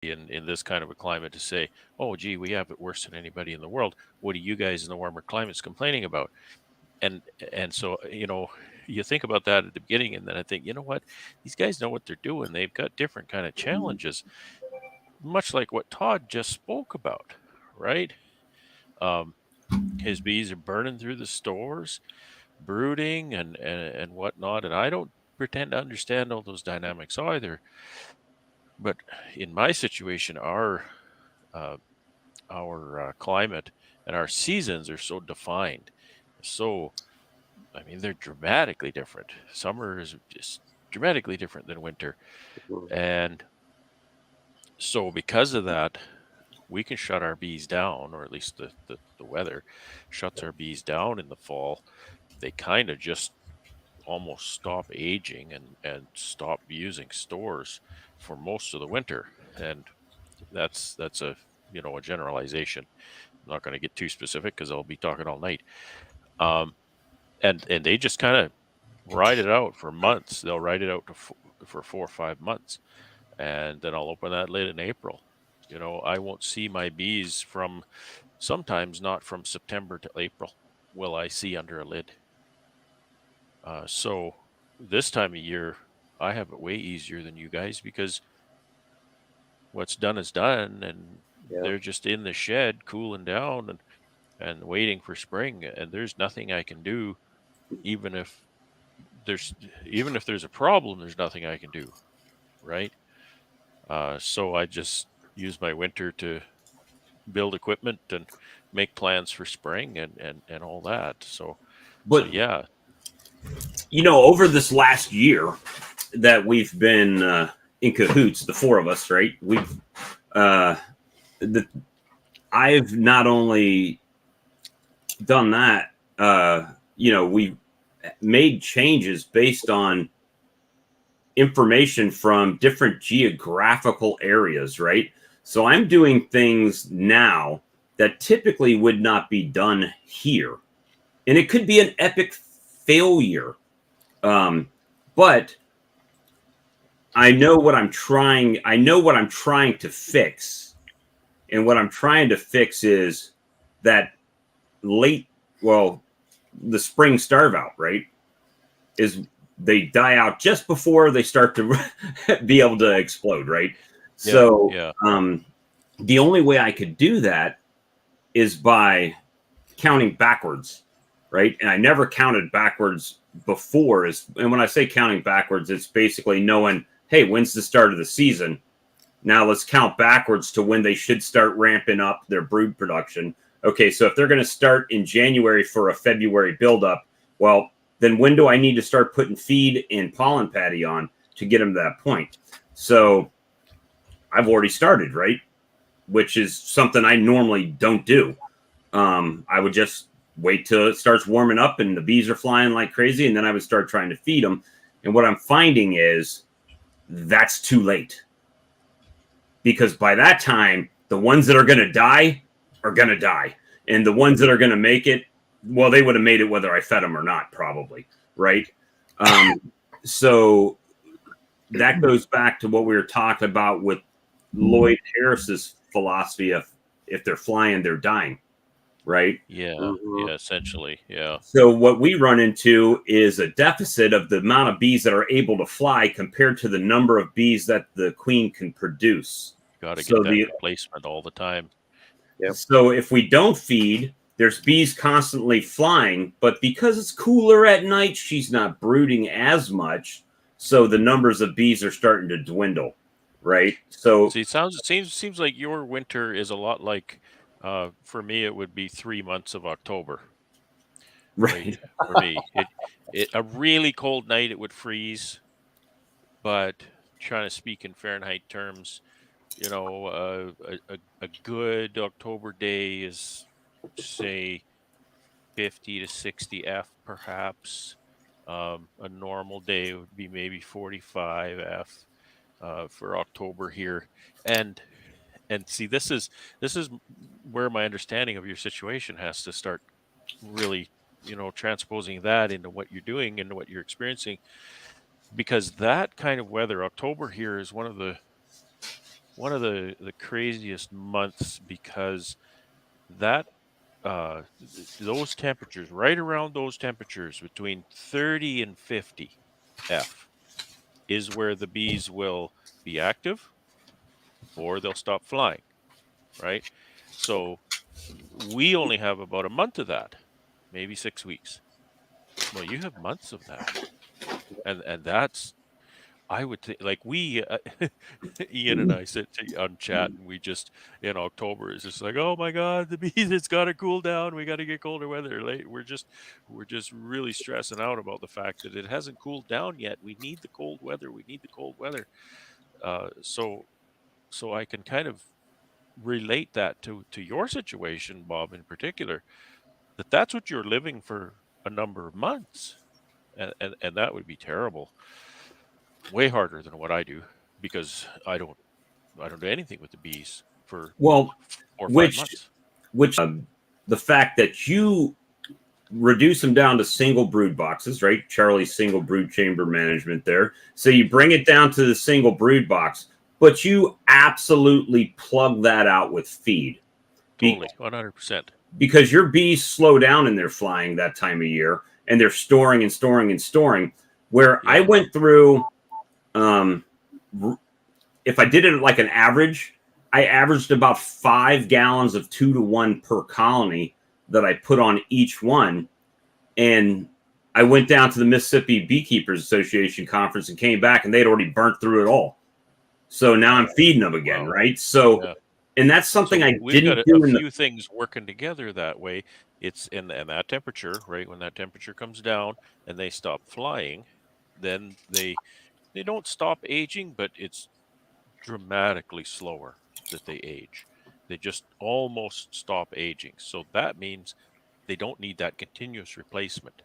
in this kind of a climate to say, oh, gee, we have it worse than anybody in the world. What are you guys in the warmer climates complaining about? And and so you think about that at the beginning, and then I think, you know what, these guys know what they're doing. They've got different kind of challenges, much like what Todd just spoke about, right? Um, his bees are burning through the stores, brooding and whatnot, and I don't pretend to understand all those dynamics either. But in my situation, uh, our climate and our seasons are so defined. So, I mean, they're dramatically different. Summer is just dramatically different than winter. Mhm. And so, because of that, we can shut our bees down, or at least the weather shuts our bees down in the fall. They kind of just almost stop aging and stop using stores for most of the winter. And that's a generalization. I'm not going to get too specific because I'll be talking all night. Um, and they just kind of ride it out for months. They'll ride it out for 4 or 5 months, and then I'll open that lid in April. I won't see my bees from sometimes not from September to April. Will I see under a lid? So this time of year, I have it way easier than you guys because what's done is done, and Yeah. they're just in the shed cooling down and waiting for spring. And there's nothing I can do, even if there's even if there's a problem. There's nothing I can do, right? So I just use my winter to build equipment and make plans for spring and all that. So But yeah, over this last year that we've been in cahoots, the four of us, right? Uh, the, I've not only done that. We've made changes based on information from different geographical areas, right? So I'm doing things now that typically would not be done here, and it could be an epic failure. But I know what I'm trying. I know what I'm trying to fix, and what I'm trying to fix is that late, well, the spring starve out, right? Is they die out just before they start to be able to explode, right? yeah, So yeah. the only way I could do that is by counting backwards, right? And I never counted backwards before. And when I say counting backwards, it's basically knowing, hey, when's the start of the season? Now let's count backwards to when they should start ramping up their brood production. Okay, so if they're going to start in January for a February buildup, well, then when do I need to start putting feed and pollen patty on to get them to that point? So I've already started, right? Which is something I normally don't do. I would just wait till it starts warming up and the bees are flying like crazy, and then I would start trying to feed them. And what I'm finding is that's too late, because by that time, the ones that are going to die. And the ones that are going to make it, well, they would have made it whether I fed them or not, probably. Right. Um, so that goes back to what we were talking about with Lloyd Harris's philosophy of if they're flying, they're dying. Right. Yeah, Mhm. yeah, essentially, yeah. So what we run into is a deficit of the amount of bees that are able to fly compared to the number of bees that the queen can produce. Got to get So that the replacement all the time. Yep. So if we don't feed, there's bees constantly flying, but because it's cooler at night, she's not brooding as much. So the numbers of bees are starting to dwindle, right? So See, it seems like your winter is a lot like, for me, it would be 3 months of October, right? right, For me, it a really cold night, it would freeze, but trying to speak in Fahrenheit terms, a good October day is, say, 50 to 60 F perhaps. A normal day would be maybe 45 F for October here. And and see, this is where my understanding of your situation has to start really, transposing that into what you're doing and what you're experiencing, because that kind of weather, October here is the craziest months because that those temperatures, right around those temperatures between 30 and 50 F, is where the bees will be active or they'll stop flying, right? So we only have about a month of that, maybe 6 weeks. Well, you have months of that, and that's, I would think, like we, Ian and I sit on chat, and we just in October is just like, oh my God, the bees, it's got to cool down. We got to get colder weather. Like we're just really stressing out about the fact that it hasn't cooled down yet. We need the cold weather. We need the cold weather. So I can kind of relate that to your situation, Bob, in particular, that's what you're living for a number of months, and that would be terrible. Way harder than what I do because I don't do anything with the bees for Well, 4 or 5 which months. the fact that you reduce them down to single brood boxes, right? Charlie's single brood chamber management there. So you bring it down to the single brood box, but you absolutely plug that out with feed. Totally, 100%. Because your bees slow down in their flying that time of year, and they're storing and storing and storing. Where I Yeah, went through, if I did it like an average, I averaged about 5 gallons of 2-to-1 per colony that I put on each one. And I went down to the Mississippi Beekeepers Association conference and came back, and they'd already burnt through it all. So now I'm feeding them again, wow. right? So, Yeah. and that's something So I we've got didn't a do in the. few things working together that way. It's in that temperature, right? When that temperature comes down and they stop flying, then they don't stop aging, but it's dramatically slower that they age. They just almost stop aging. So that means they don't need that continuous replacement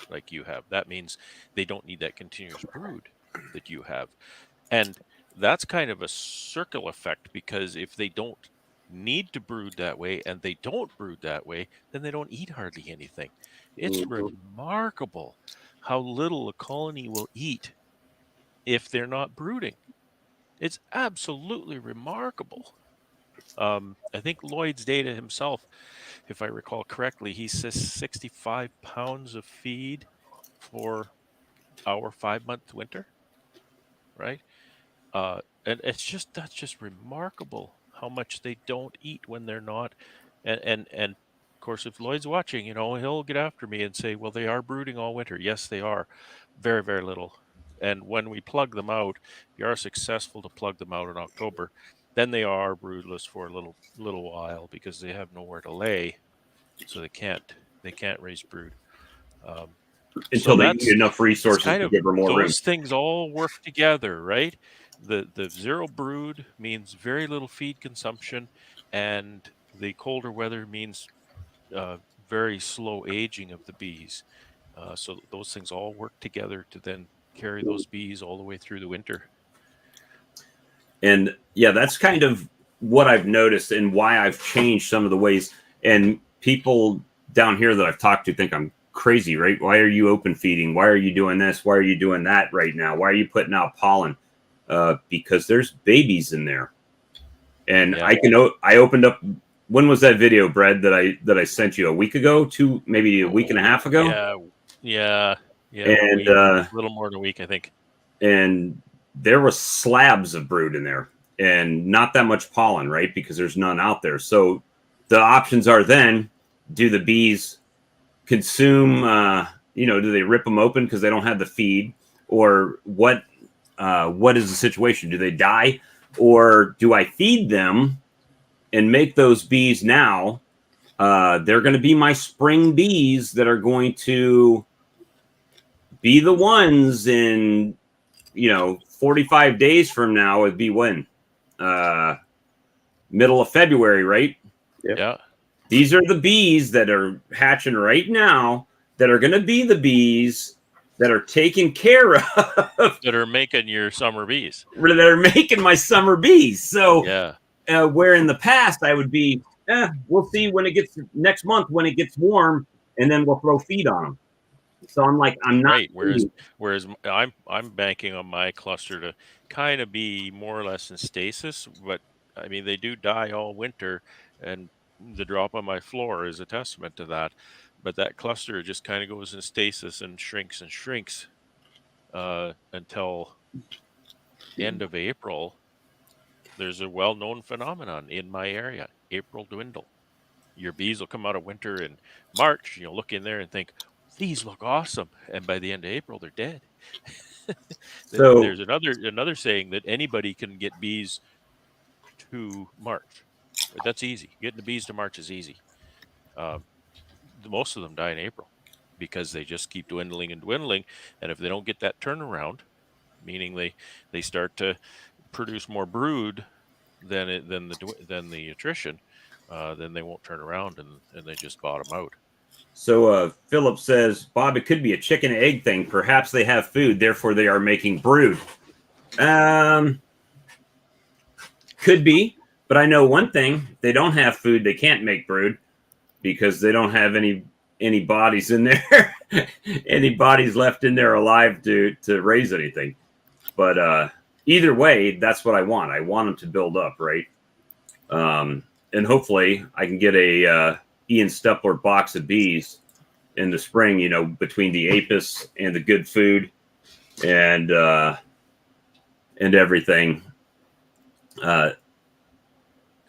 like you have. That means they don't need that continuous brood that you have. And that's kind of a circle effect because if they don't need to brood that way and they don't brood that way, then they don't eat hardly anything. It's remarkable how little a colony will eat if they're not brooding. It's absolutely remarkable. I think Lloyd's data himself, if I recall correctly, he says 65 pounds of feed for our 5 month winter, right? And that's just remarkable how much they don't eat when they're not. And of course, if Lloyd's watching, he'll get after me and say, well, they are brooding all winter. Yes, they are. Very, very little. And when we plug them out, we are successful to plug them out in October. Then they are broodless for a little while because they have nowhere to lay, so they can't raise brood. Um, so Until they eat that's enough it's resources kind to of give her more room. those things all work together, right? The zero brood means very little feed consumption, and the colder weather means uh, very slow aging of the bees. So those things all work together to then carry those bees all the way through the winter. And yeah, that's kind of what I've noticed and why I've changed some of the ways. And people down here that I've talked to think I'm crazy, right? Why are you open feeding? Why are you doing this? Why are you doing that right now? Why are you putting out pollen? Because there's babies in there. And Yeah, I opened up. When was that video, Brad, that I sent you a week ago, maybe a week and a oh half ago? yeah, yeah, yeah. About a And week, a little more than a week, I think. and there was slabs of brood in there and not that much pollen, right? Because there's none out there. So the options are then, do the bees consume, do they rip them open because they don't have the feed, or what is the situation? Do they die, or do I feed them and make those bees now? They're going to be my spring bees that are going to be the ones in 45 days from now. It'd be when middle of February, right? Yep. Yeah, These are the bees that are hatching right now that are going to be the bees that are taken care of, that are making your summer bees. that are making my summer bees. So Yeah, where in the past I would be, we'll see when it gets next month when it gets warm, and then we'll throw feed on them. So I'm like, I'm not. Right. Whereas I'm banking on my cluster to kind of be more or less in stasis, but I mean they do die all winter, and the drop on my floor is a testament to that. But that cluster just kind of goes in stasis and shrinks until end of April. There's a well-known phenomenon in my area: April dwindle. Your bees will come out of winter in March. You'll look in there and think, these look awesome, and by the end of April, they're dead. So There's another saying that anybody can get bees to March. That's easy. Getting the bees to March is easy. Um, most of them die in April because they just keep dwindling and dwindling, and if they don't get that turnaround, meaning they start to produce more brood than the attrition, then they won't turn around and they just bottom out. So Philip says, Bob, it could be a chicken and egg thing. Perhaps they have food, therefore they are making brood. Could be, but I know one thing: they don't have food, they can't make brood because they don't have any bodies in there, any bodies left in there alive to raise anything. But either way, that's what I want. I want them to build up, right? And hopefully I can get a Ian Stepler box of bees in the spring, you know, between the apis and the good food and everything.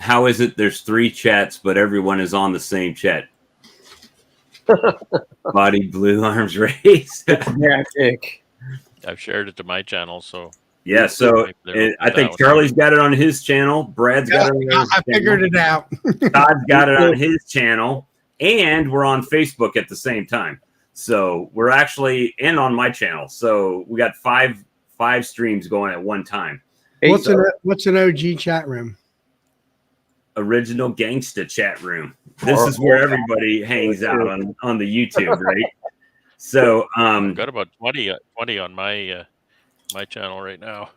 How is it there's 3 chats, but everyone is on the same chat? Body blue, arms raised. Magic. I've shared it to my channel, so Yeah, so I think Charlie's got it on his channel. Brad's got it on his channel. I figured it out. Todd's got it on his channel. And we're on Facebook at the same time. So we're actually on my channel. So we got five streams going at one time. What's an OG chat room? Original Gangsta chat room. This is where everybody hangs out on the YouTube, right? So I've got about 20 on my my channel right now.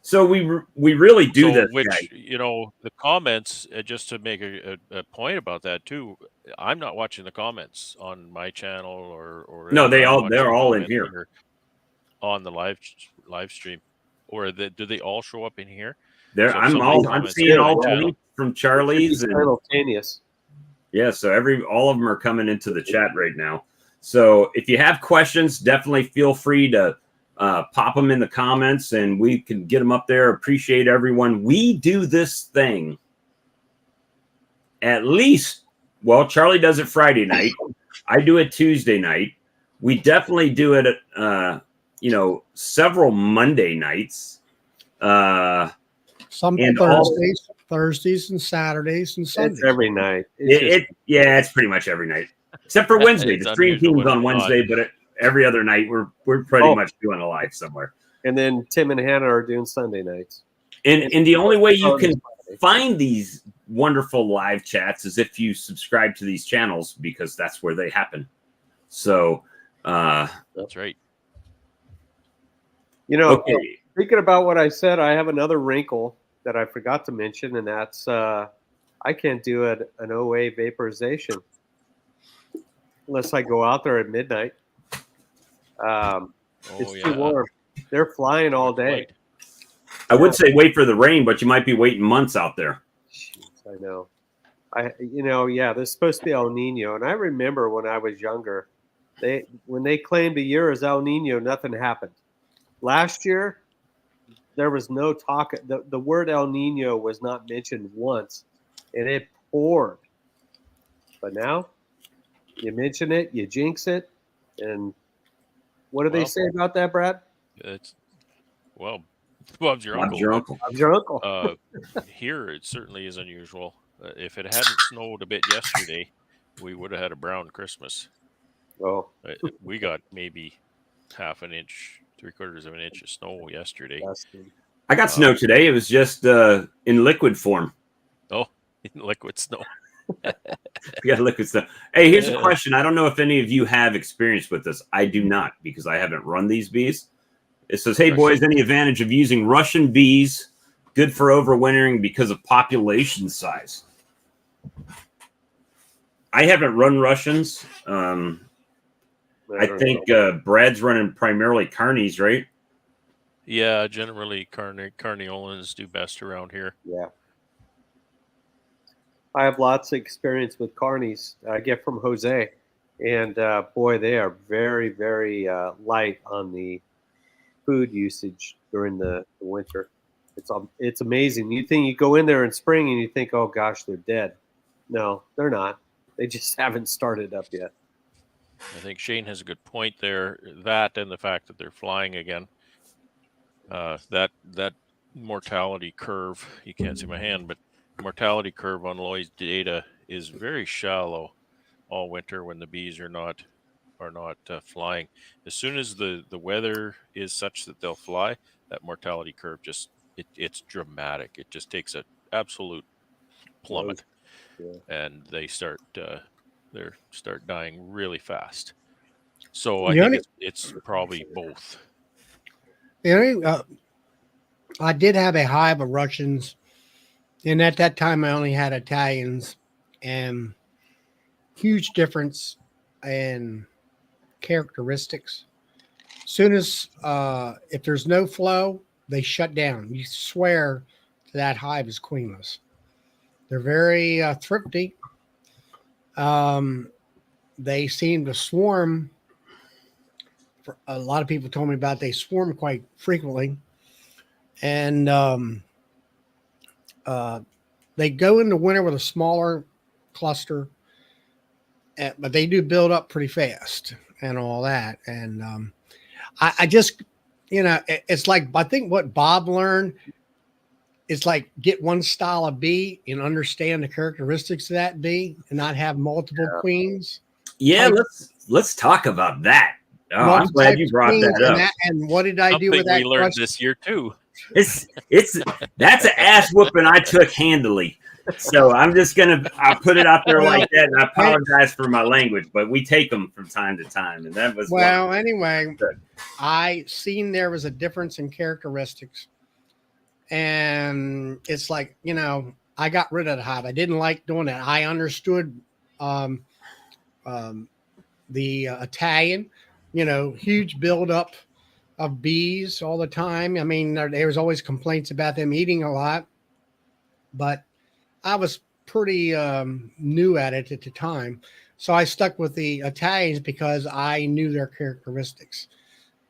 So we really do this. Which, you know, the comments, just to make a point about that too, I'm not watching the comments on my channel or no, they're all in here on the live stream, or do they all show up in here? There, I'm seeing all the from Charlie's and simultaneous. Yeah, so all of them are coming into the chat right now. So if you have questions, definitely feel free to pop them in the comments and we can get them up there. Appreciate everyone. We do this thing at least, well, Charlie does it Friday night. I do it Tuesday night. We definitely do it at, several Monday nights. Some Thursdays and Saturdays and Sundays. It's every night. It's pretty much every night. Except for Wednesday. The stream team's on Wednesday, but every other night we're pretty much doing a live somewhere. And then Tim and Hannah are doing Sunday nights. And the only way you can find these wonderful live chats is if you subscribe to these channels, because that's where they happen. So that's right. You know, Thinking about what I said, I have another wrinkle that I forgot to mention, and that's I can't do an OA vaporization unless I go out there at midnight. It's too warm. They're flying all day. I would say wait for the rain, but you might be waiting months out there. Jeez, I know. This is supposed to be El Nino, and I remember when I was younger, when they claimed a year as El Nino, nothing happened. Last year, there was no talk. The word El Nino was not mentioned once, and it poured. But now, you mention it, you jinx it, and what do they say about that, Brad? Bob's your uncle. Bob's your uncle. Here, it certainly is unusual. If it hadn't snowed a bit yesterday, we would have had a brown Christmas. Oh, we got maybe half an inch, 3/4 of an inch of snow yesterday. I got snow today. It was just in liquid form. Oh, in liquid snow. We got liquid snow. Hey, here's a question. I don't know if any of you have experience with this. I do not, because I haven't run these bees. It says, hey, boys, any advantage of using Russian bees? Good for overwintering because of population size. I haven't run Russians. I don't think know. Brad's running primarily carnies, right? Yeah, generally Carniolans do best around here. Yeah. I have lots of experience with carnies. I get from Jose, and boy, they are very, very light on the food usage during the winter. It's amazing. You think you go in there in spring and you think, oh gosh, they're dead. No, they're not. They just haven't started up yet. I think Shane has a good point there. That and the fact that they're flying again. That mortality curve, you can't see my hand, but mortality curve on Lloyd's data is very shallow all winter when the bees are not flying. As soon as the weather is such that they'll fly, that mortality curve it's dramatic. It just takes an absolute Those, plummet, yeah. and they start dying really fast. So I The think only, it's probably both. the only, I did have a hive of Russians, and at that time I only had Italians, and huge difference in characteristics. Soon as if there's no flow, they shut down. You swear that hive is queenless. They're very thrifty. Um, they seem to swarm. A lot of people told me about they swarm quite frequently, and uh, they go into winter with a smaller cluster, but they do build up pretty fast and all that. And I just, it's like I think what Bob learned is like get one style of bee and understand the characteristics of that bee, and not have multiple queens. Yeah, Type, let's talk about that. Oh, I'm multiple glad types you of brought queens, that up. and what did I do with Something that we learned question? this year too. It's that's an ass whooping I took handily. So I'll put it out there Well, like that, and I hey, apologize for my language, but we take them from time to time, and that was one. well, anyway, I seen there was a difference in characteristics, and it's like I got rid of the hive. I didn't like doing that. I understood um, um, the Italian, huge buildup of bees all the time. I mean, there was always complaints about them eating a lot, but I was pretty new at it at the time. So I stuck with the Italians because I knew their characteristics.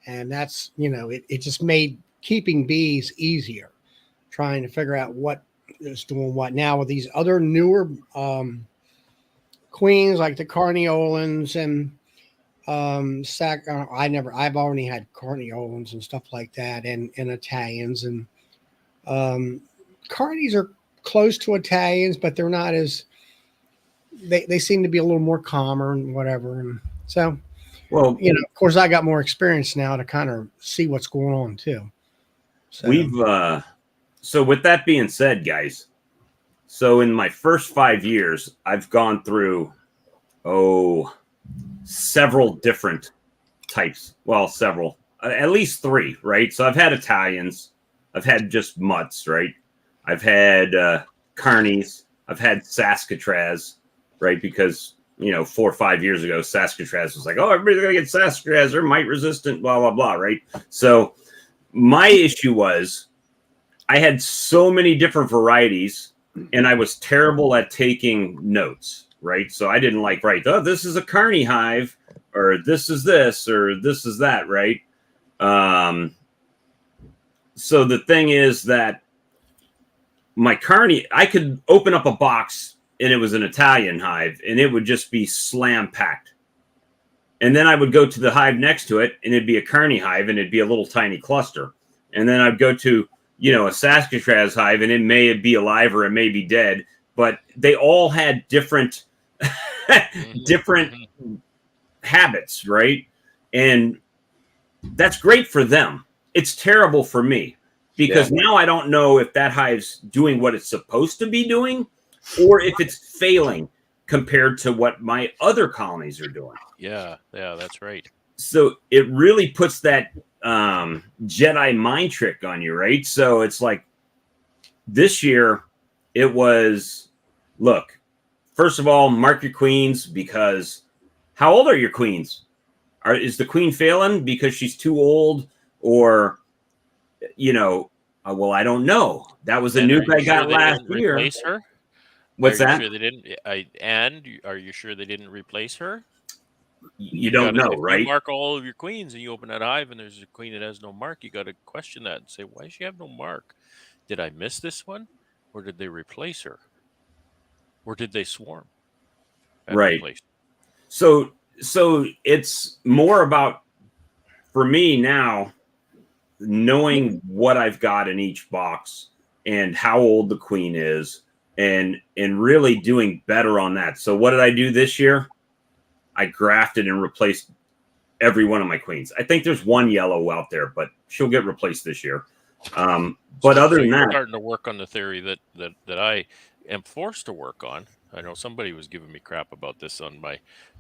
And that's, it just made keeping bees easier, trying to figure out what is doing what. Now with these other newer queens like the Carniolans and I've already had Carniolans and stuff like that, and Italians, and Carnies are close to Italians, but they're not as they seem to be a little more calmer and whatever. And so, Well, of course, I got more experience now to kind of see what's going on too. So we've so with that being said, guys, so in my first 5 years, I've gone through several different types. Well, several, at least three, right? So I've had Italians, I've had just mutts, right? I've had carnies, I've had Saskatraz, right? Because 4 or 5 years ago, Saskatraz was like, oh, everybody's gonna get Saskatraz, they're mite resistant, blah blah blah, right? So my issue was I had so many different varieties, and I was terrible at taking notes, right? So I didn't write, oh, this is a carny hive, or this is this, or this is that, right? So the thing is that my carny, I could open up a box and it was an Italian hive, and it would just be slam packed. And then I would go to the hive next to it, and it'd be a carny hive, and it'd be a little tiny cluster. And then I'd go to a Saskatraz hive, and it may be alive or it may be dead, but they all had different different habits, right? And that's great for them. It's terrible for me because now I don't know if that hive's doing what it's supposed to be doing or if it's failing compared to what my other colonies are doing. Yeah, that's right. So it really puts that Jedi mind trick on you, right? So it's like this year it was, look, first of all, mark your queens, because how old are your queens? is the queen failing because she's too old, or well, I don't know. That was a And are nuke you I sure got they last didn't year. replace her? Are What's you that? sure they didn't? Are you sure they didn't replace her? You You don't got to, know, if you right? mark all of your queens and you open that hive and there's a queen that has no mark, you got to question that and say, why does she have no mark? Did I miss this one, or did they replace her, or did they swarm and Right. replace? So it's more about, for me now, knowing what I've got in each box and how old the queen is, and really doing better on that. So what did I do this year? I grafted and replaced every one of my queens. I think there's one yellow out there, but she'll get replaced this year. But other So than you're that, starting to work on the theory that I am forced to work on. I know somebody was giving me crap about this on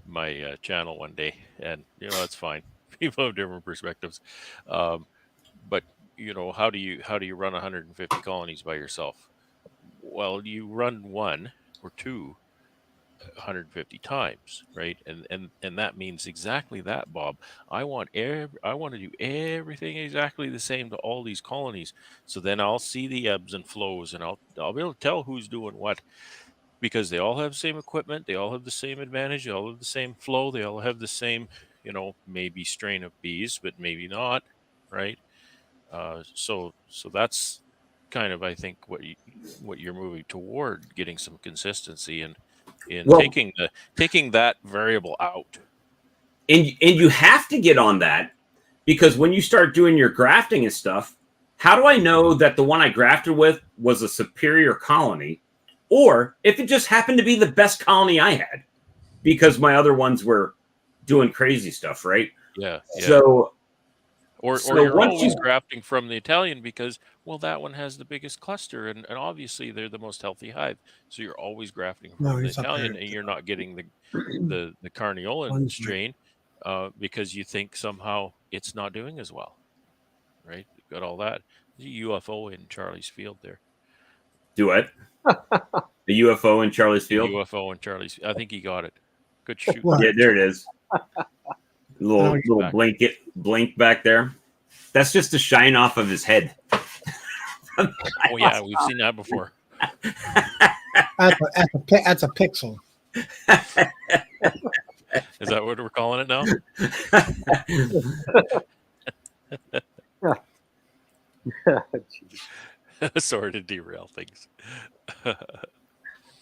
my channel one day, and that's fine. People have different perspectives, um, but how do you run 150 colonies by yourself? Well, you run one or two 150 times, right? And that means exactly that, Bob. I want to do everything exactly the same to all these colonies, so then I'll see the ebbs and flows, and I'll be able to tell who's doing what, because they all have the same equipment, they all have the same advantage, they all have the same flow, they all have the same, maybe strain of bees, but maybe not, right? So that's kind of, I think, what you're moving toward, getting some consistency in well, taking that variable out. and you have to get on that, because when you start doing your grafting and stuff, how do I know that the one I grafted with was a superior colony, or if it just happened to be the best colony I had because my other ones were doing crazy stuff, right? Yeah, yeah. So Or you're once always you, grafting from the Italian because, well, that one has the biggest cluster, and obviously they're the most healthy hive. So you're always grafting No, from the he's up there. Italian, and you're not getting the Carniolan One's right. strain, because you think somehow it's not doing as well, right? Got all that. There's a UFO in Charlie's field there. do it. The UFO in Charlie's The Field. UFO in Charlie's. I think he got it. Good shooting What? Yeah, there, there it Charlie. is. I know Little Back. blink back there. That's just a shine off of his head. Oh yeah, we've seen that before. that's a pixel. Is that what we're calling it now? Sorry to derail things. But I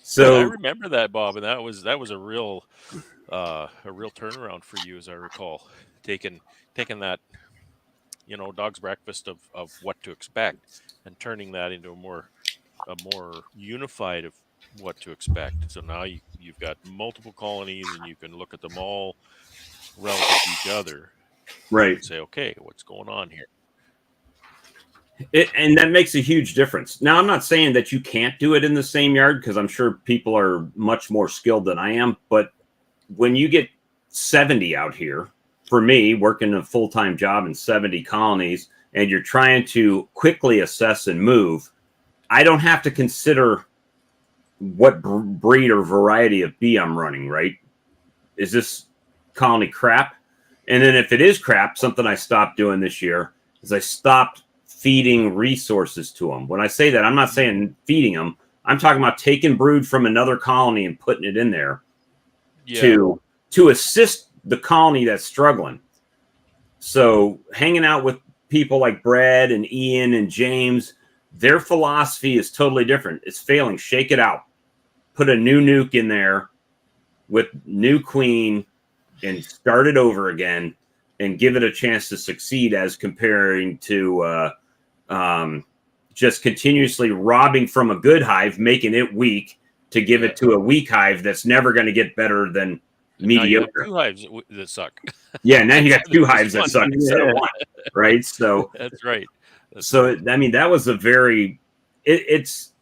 So remember that, Bob, and that was a real turnaround for you, as I recall, taking that dog's breakfast of what to expect, and turning that into a more unified of what to expect. So now you've got multiple colonies, and you can look at them all relative to each other right. and say, okay, what's going on here? And that makes a huge difference. Now, I'm not saying that you can't do it in the same yard, because I'm sure people are much more skilled than I am. But when you get 70 out here, for me, working a full-time job in 70 colonies, and you're trying to quickly assess and move, I don't have to consider what breed or variety of bee I'm running, right? Is this colony crap? And then if it is crap, something I stopped doing this year is I stopped feeding resources to them. When I say that, I'm not saying feeding them. I'm talking about taking brood from another colony and putting it in there Yeah. to assist the colony that's struggling. So hanging out with people like Brad and Ian and James, their philosophy is totally different. It's failing. Shake it out. Put a new nuke in there with new queen and start it over again and give it a chance to succeed, as comparing to just continuously robbing from a good hive, making it weak to give Yeah. it to a weak hive that's never going to get better than And now you have mediocre. two hives that suck. Yeah, now you got Instead two of just hives that one. suck instead of one, right? So, That's right. That's right. I mean, that was a very, it's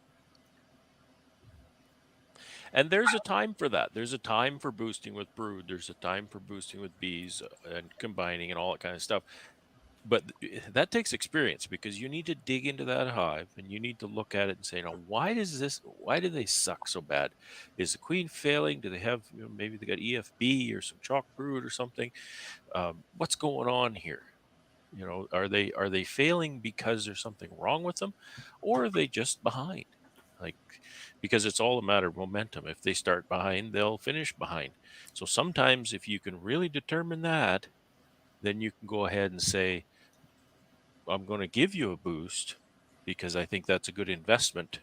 And there's a time for that. There's a time for boosting with brood. There's a time for boosting with bees, and combining and all that kind of stuff. but that takes experience, because you need to dig into that hive and you need to look at it and say, now, why do they suck so bad? Is the queen failing? Do they have, maybe they got EFB or some chalk brood or something? What's going on here? Are they failing because there's something wrong with them, or are they just behind? Like, because it's all a matter of momentum. If they start behind, they'll finish behind. So sometimes if you can really determine that, then you can go ahead and say, I'm going to give you a boost because I think that's a good investment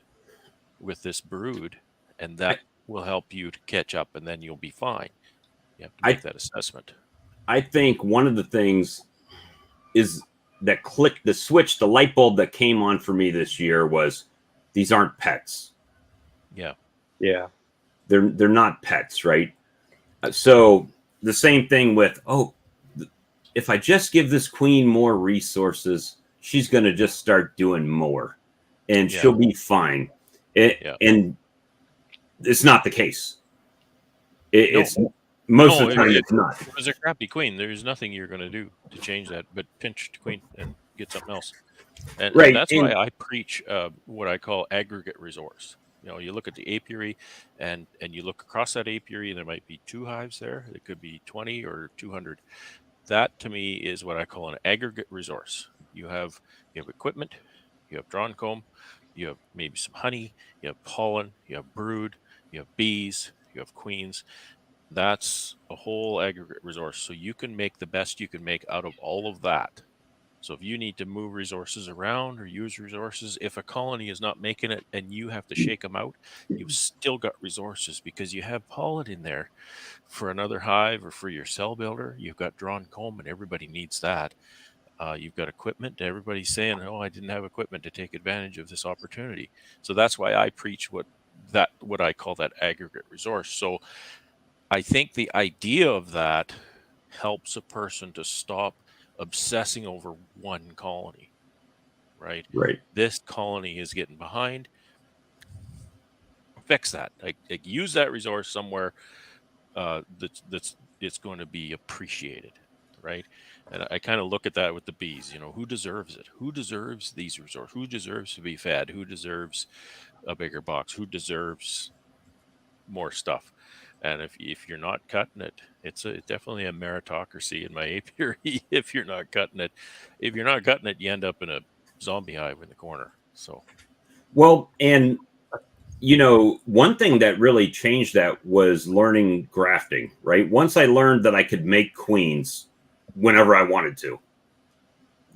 with this brood, and that will help you to catch up, and then you'll be fine. You have to make that assessment. I think one of the things is that clicked the switch, the light bulb that came on for me this year was these aren't pets. Yeah. Yeah. They're not pets, right? So the same thing with, if I just give this queen more resources, she's going to just start doing more and she'll be fine. And it's not the case. It's most of the time it's not. If it was a crappy queen, there's nothing you're going to do to change that but pinch the queen and get something else. And that's why I preach what I call aggregate resource. You look at the apiary and you look across that apiary, and there might be 2 hives there. It could be 20 or 200. That to me is what I call an aggregate resource. You have equipment, you have drawn comb, you have maybe some honey, you have pollen, you have brood, you have bees, you have queens. That's a whole aggregate resource. So you can make the best you can make out of all of that. So if you need to move resources around or use resources, if a colony is not making it and you have to shake them out, you've still got resources because you have pollen in there for another hive or for your cell builder. You've got drawn comb, and everybody needs that. You've got equipment. Everybody's saying, "Oh, I didn't have equipment to take advantage of this opportunity." So that's why I preach what I call that aggregate resource. So I think the idea of that helps a person to stop obsessing over one colony, right? This colony is getting behind. Fix that. Like use that resource somewhere that's it's going to be appreciated, right? And I kind of look at that with the bees. Who deserves it? Who deserves these resources? Who deserves to be fed? Who deserves a bigger box? Who deserves more stuff? And if you're not cutting it, it's definitely a meritocracy in my apiary. If you're not cutting it, you end up in a zombie hive in the corner. So, well, and one thing that really changed that was learning grafting, right? Once I learned that I could make queens whenever I wanted to,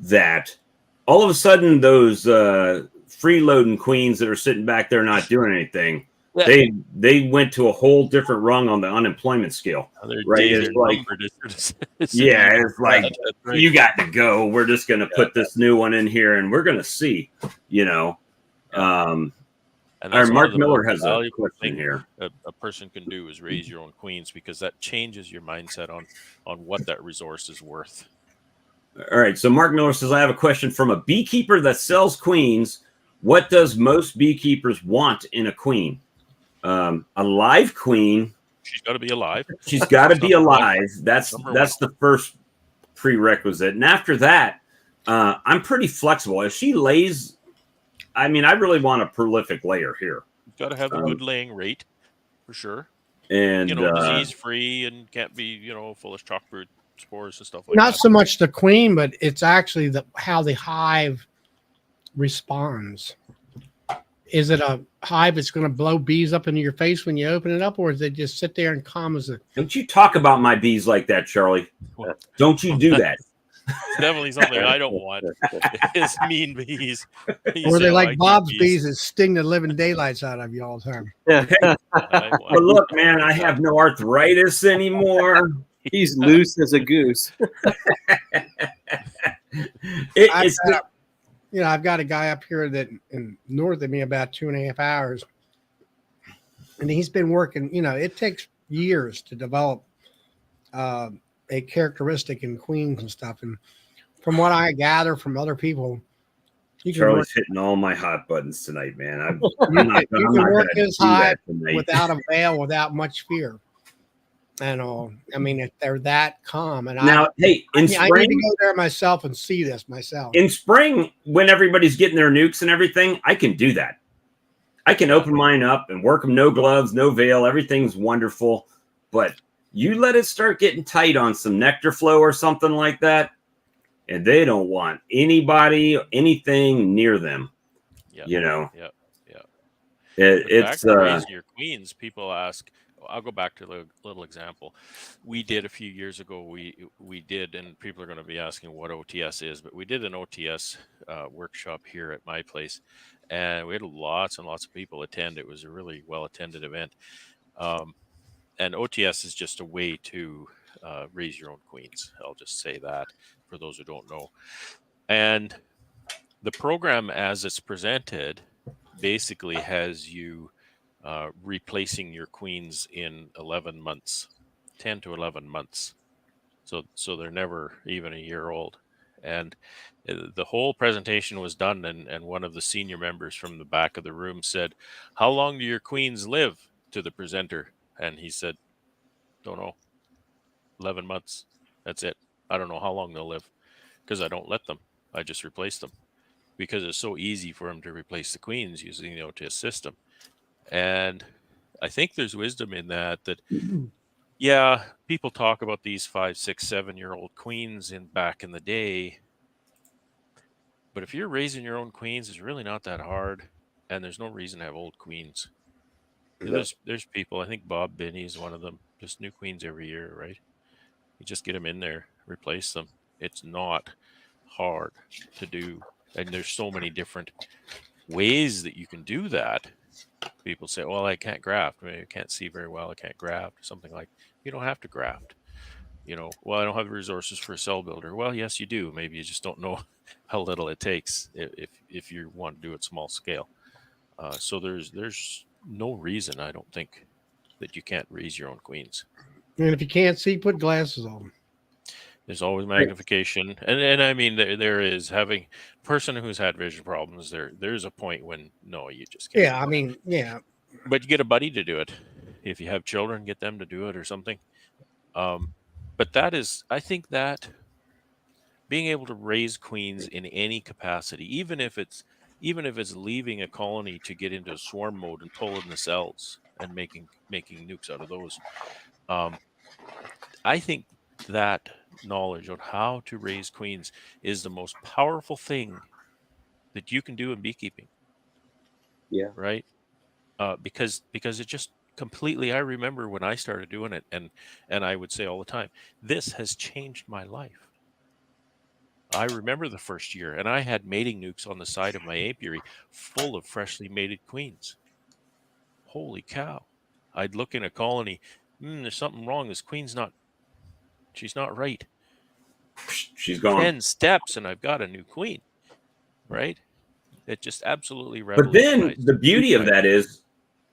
that all of a sudden those freeloading queens that are sitting back there not doing anything, they went to a whole different rung on the unemployment scale, right? It's like, it's like, you got to go. We're just going to put this new one in here and we're going to see, And Mark Miller has a question here. A person can do is raise your own queens, because that changes your mindset on what that resource is worth. All right. So Mark Miller says, I have a question from a beekeeper that sells queens. What does most beekeepers want in a queen? A live queen. She's got to be alive. She's got to be alive. That's the first prerequisite. And after that, I'm pretty flexible. If she lays, I really want a prolific layer here. You've got to have a good laying rate, for sure. And disease-free, and can't be, full of chalk brood spores and stuff like that. Not so much the queen, but it's actually how the hive responds. Is it a hive that's going to blow bees up into your face when you open it up, or is it just sit there and calm as a... Don't you talk about my bees like that, Charlie. Don't you do that. It's definitely something I don't want. It's mean bees. Or they like Bob's bees that sting the living daylights out of you all the time. But look, man, I have no arthritis anymore. He's loose as a goose. I've got a guy up here that in north of me about 2.5 hours, and he's been working. It takes years to develop a characteristic in queens and stuff. And from what I gather from other people, Charlie's hitting all my hot buttons tonight, man. You can work his hive without a veil, without much fear. and all. I mean, if they're that calm, and Now, hey, in I need to spring, go there myself and see this myself. in spring, when everybody's getting their nukes and everything, I can do that. I can open mine up and work them, no gloves, no veil. Everything's wonderful. But you let it start getting tight on some nectar flow or something like that, and they don't want anybody, anything near them. Yeah. You know, Yeah. Yeah. Back it's to raising your queens, people ask. I'll go back to a little example. We did a few years ago. We did, and people are going to be asking what OTS is, but we did an OTS workshop here at my place, and we had lots and lots of people attend. It was a really well attended event. And OTS is just a way to raise your own queens. I'll just say that for those who don't know. And the program, as it's presented, basically has you replacing your queens in 11 months, 10 to 11 months. So they're never even a year old. And the whole presentation was done, and one of the senior members from the back of the room said, "How long do your queens live?" to the presenter. And he said, "Don't know. 11 months. That's it. I don't know how long they'll live because I don't let them. I just replace them because it's so easy for them to replace the queens using the OTS system." And I think there's wisdom in that, yeah, people talk about these 5, 6, 7-year-old queens in back in the day. But if you're raising your own queens, it's really not that hard. And there's no reason to have old queens. There's people, I think Bob Binney is one of them, just new queens every year, right? You just get them in there, replace them. It's not hard to do. And there's so many different ways that you can do that. People say, well, I can't graft. I can't see very well. I can't graft. Something like, you don't have to graft. Well, I don't have the resources for a cell builder. Well, yes, you do. Maybe you just don't know how little it takes if you want to do it small scale. So there's no reason, I don't think, that you can't raise your own queens. And if you can't see, put glasses on. There's always magnification, and I mean there is having a person who's had vision problems. There's a point when no, you just can't. Yeah, I mean, yeah. But you get a buddy to do it. If you have children, get them to do it or something. But that is, I think that being able to raise queens in any capacity, even if it's leaving a colony to get into swarm mode and pull in the cells and making nukes out of those, I think that knowledge on how to raise queens is the most powerful thing that you can do in beekeeping. Yeah. Right. Because it just completely, I remember when I started doing it, and I would say all the time, this has changed my life. I remember the first year, and I had mating nukes on the side of my apiary full of freshly mated queens. Holy cow. I'd look in a colony, there's something wrong. This queen's she's not right. She's gone. 10 steps and I've got a new queen, right? It just absolutely But then revolutionized. the beauty of that is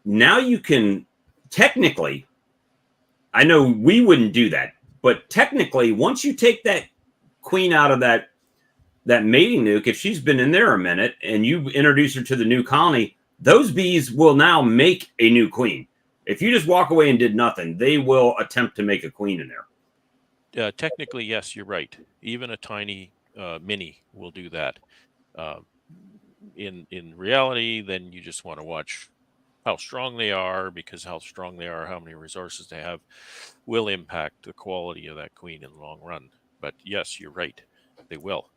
now you can technically, I know we wouldn't do that, but technically, once you take that queen out of that mating nuke, if she's been in there a minute and you introduce her to the new colony, those bees will now make a new queen. If you just walk away and did nothing, they will attempt to make a queen in there. Technically, yes, you're right. Even a tiny mini will do that. In reality, then you just want to watch how strong they are, because how strong they are, how many resources they have, will impact the quality of that queen in the long run. But yes, you're right. They will.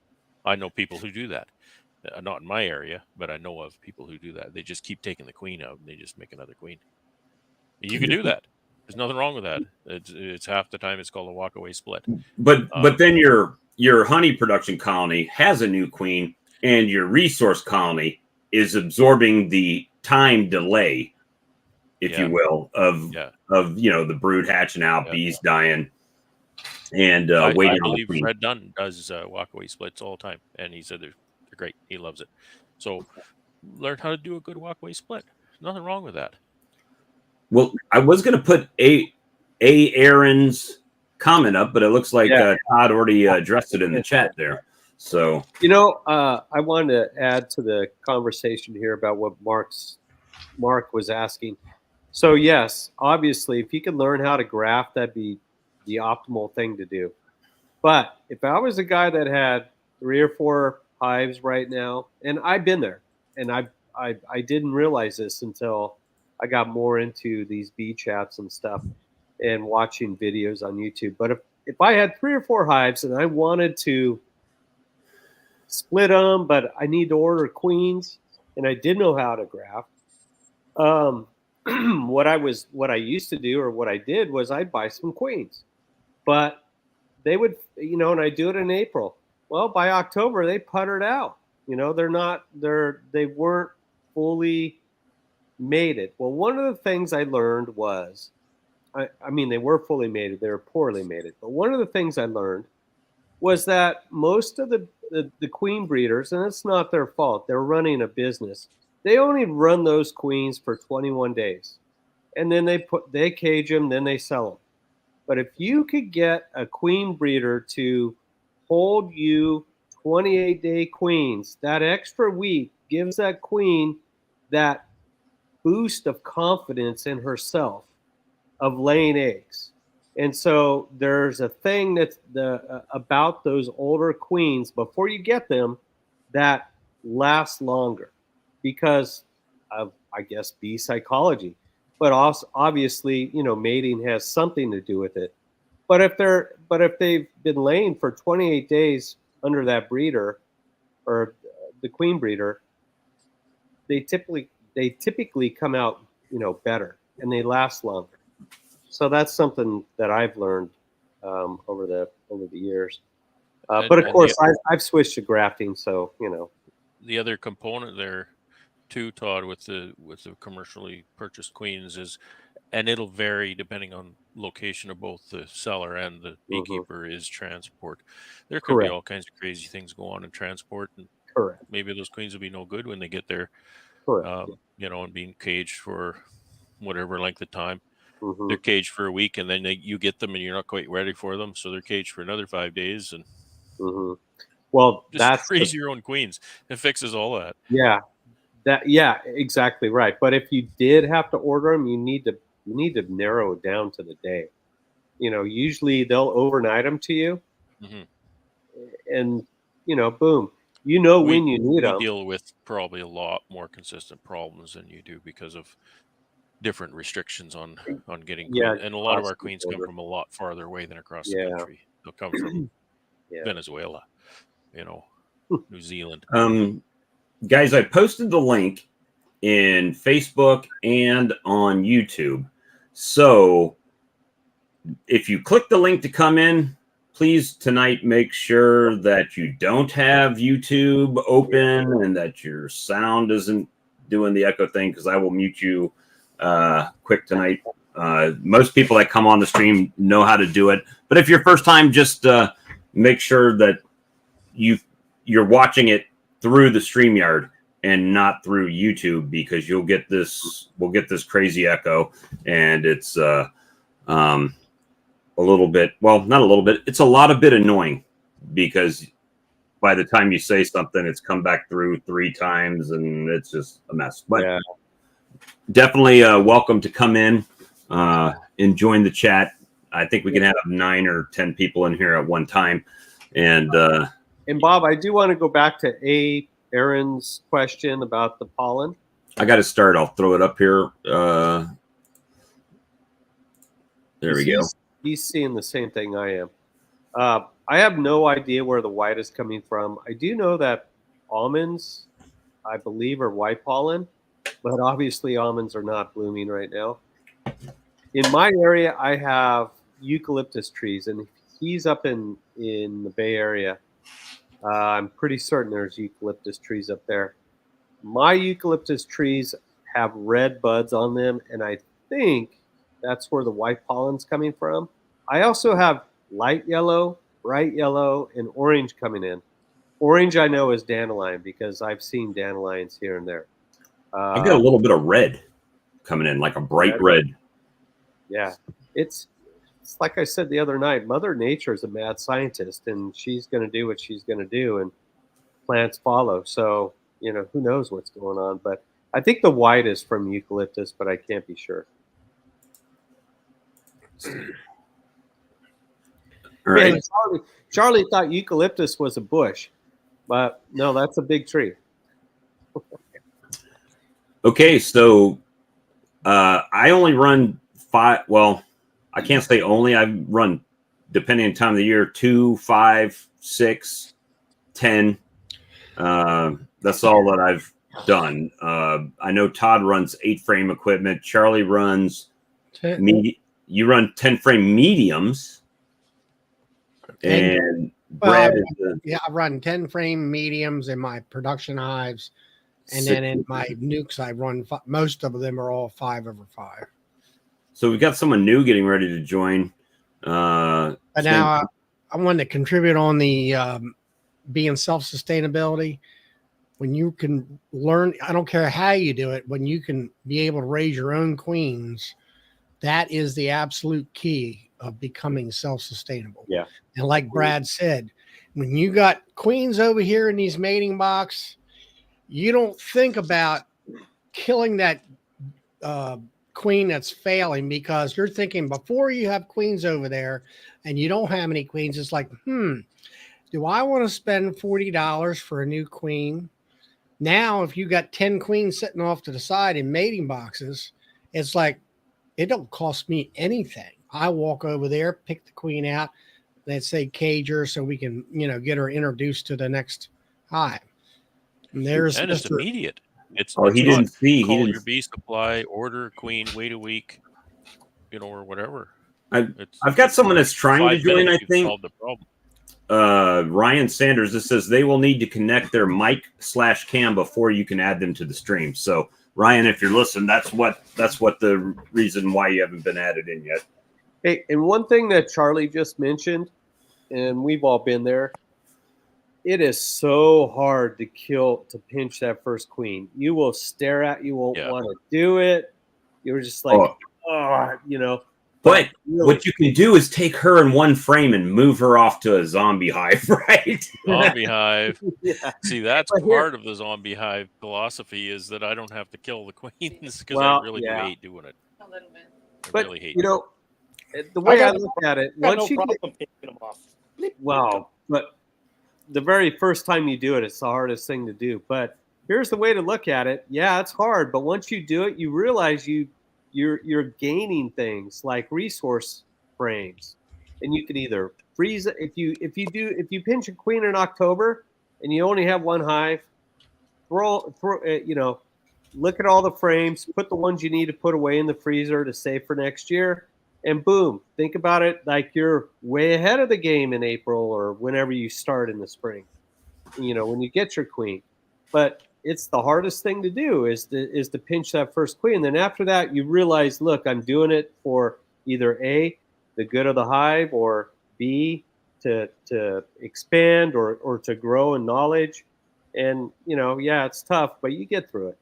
I know people who do that. Not in my area, but I know of people who do that. They just keep taking the queen out and they just make another queen. You can do that. There's nothing wrong with that. It's half the time it's called a walk-away split. But then your honey production colony has a new queen, and your resource colony is absorbing the time delay, if you will, of the brood hatching out, bees dying, and waiting. I believe Fred Dunn does walk-away splits all the time, and he said they're great. He loves it. So learn how to do a good walk-away split. There's nothing wrong with that. Well, I was going to put a Aaron's comment up, but it looks like Todd already addressed it in the chat there. So I wanted to add to the conversation here about what Mark was asking. So yes, obviously, if you can learn how to graft, that'd be the optimal thing to do. But if I was a guy that had 3 or 4 hives right now, and I've been there, and I didn't realize this until I got more into these bee chats and stuff and watching videos on YouTube. But if I had 3 or 4 hives and I wanted to split them, but I need to order queens, and I didn't know how to graft. Um, what I used to do, or what I did, was I'd buy some queens, but they would, and I do it in April. Well, by October they puttered out. They weren't fully mated. Well, one of the things I learned was, I mean, they were fully mated. They were poorly mated. But one of the things I learned was that most of the queen breeders, and it's not their fault, they're running a business. They only run those queens for 21 days, and then they cage them, then they sell them. But if you could get a queen breeder to hold you 28-day queens, that extra week gives that queen that boost of confidence in herself of laying eggs. And so there's a thing that's about those older queens before you get them that lasts longer because of, I guess, bee psychology. But also, obviously, mating has something to do with it. But if they've been laying for 28 days under that breeder or the queen breeder, they typically come out, better, and they last longer. So that's something that I've learned over the years. But of And course, I've switched to grafting. So the other component there too, Todd, with the commercially purchased queens is, and it'll vary depending on location of both the seller and the mhm, beekeeper, is transport. There could be correct, all kinds of crazy things go on in transport, and correct, maybe those queens will be no good when they get there, correct. and being caged for whatever length of time. Hmm. They're caged for a week, and then you get them, and you're not quite ready for them, so they're caged for another 5 days, and Hmm. Well, just that's raise your own queens. It fixes all that. yeah, exactly right. But if you did have to order them, you need to narrow it down to the day. Usually they'll overnight them to you, Hmm. and boom, We when you need we them. deal with probably a lot more consistent problems than you do because of different restrictions on getting Yeah, queens, and a lot of cost our of queens come labor. from a lot farther away than across the Yeah, country. They'll come from yeah. Venezuela, you know, New Zealand. Guys, I posted the link in Facebook and on YouTube. So if you click the link to come in, please tonight make sure that you don't have YouTube open and that your sound isn't doing the echo thing, because I will mute you quick tonight. Most people that come on the stream know how to do it, but if you're first time, just make sure that you're watching it through the StreamYard and not through YouTube, because we'll get this crazy echo, and it's a little bit, well, not a little bit, it's a lot of bit annoying, because by the time you say something, it's come back through 3 times and it's just a mess. But Yeah. definitely welcome to come in and join the chat. I think we can have 9 or 10 people in here at one time. And Bob, I do want to go back to Aaron's question about the pollen. I got to start. I'll throw it up here. There we go. He's seeing the same thing I am. I have no idea where the white is coming from. I do know that almonds, I believe, are white pollen, but obviously almonds are not blooming right now. In my area, I have eucalyptus trees, and he's up in the Bay Area. I'm pretty certain there's eucalyptus trees up there. My eucalyptus trees have red buds on them, and I think that's where the white pollen's coming from. I also have light yellow, bright yellow, and orange coming in. Orange, I know, is dandelion because I've seen dandelions here and there. I've got a little bit of red coming in, like a bright red. Yeah, it's like I said the other night. Mother Nature is a mad scientist, and she's going to do what she's going to do, and plants follow. So who knows what's going on? But I think the white is from eucalyptus, but I can't be sure. All right. Man, Charlie thought eucalyptus was a bush, but no, that's a big tree. Okay, so I only run 5. Well, I can't say only. I run, depending on time of the year, 2, 5, 6, 10. That's all that I've done. I know Todd runs 8-frame equipment. Charlie runs you run 10-frame mediums, and Brad is I run 10-frame mediums in my production hives, and then in my nukes I run most of them are all 5/5. So we've got someone new getting ready to join. But now I wanted to contribute on the being self-sustainability. When you can learn, I don't care how you do it, when you can be able to raise your own queens, that is the absolute key of becoming self-sustainable. Yeah. And like Brad said, when you got queens over here in these mating box, you don't think about killing that queen that's failing, because you're thinking before you have queens over there and you don't have any queens, it's like, do I want to spend $40 for a new queen? Now, if you got 10 queens sitting off to the side in mating boxes, it's like, it don't cost me anything. I walk over there, pick the queen out, let's say cage her so we can, get her introduced to the next hive. And it's immediate. It's he didn't see. Call your bee supply, order a queen, wait a week, or whatever. I've got someone that's trying to join. I think solved the problem. Ryan Sanders. This says they will need to connect their mic/cam before you can add them to the stream. So Ryan, if you're listening, that's what the reason why you haven't been added in yet. Hey, and one thing that Charlie just mentioned, and we've all been there, it is so hard to pinch that first queen. You will stare at, you won't want to do it. You're just like, But really, what you can do is take her in one frame and move her off to a zombie hive, right? Zombie hive. Yeah. See, that's part of the zombie hive philosophy, is that I don't have to kill the queens, because I really do hate doing it. A little bit. But really hate the way I look at it, once you problem picking them off. but the very first time you do it, it's the hardest thing to do. But here's the way to look at it. Yeah, it's hard, but once you do it, you realize you're gaining things like resource frames, and you can either freeze it if you pinch a queen in October and you only have one hive, look at all the frames, put the ones you need to put away in the freezer to save for next year, and boom, think about it like you're way ahead of the game in April or whenever you start in the spring, when you get your queen. But it's the hardest thing to do is to pinch that first queen. And then after that, you realize, look, I'm doing it for either A, the good of the hive, or B, to expand or to grow in knowledge. And, it's tough, but you get through it.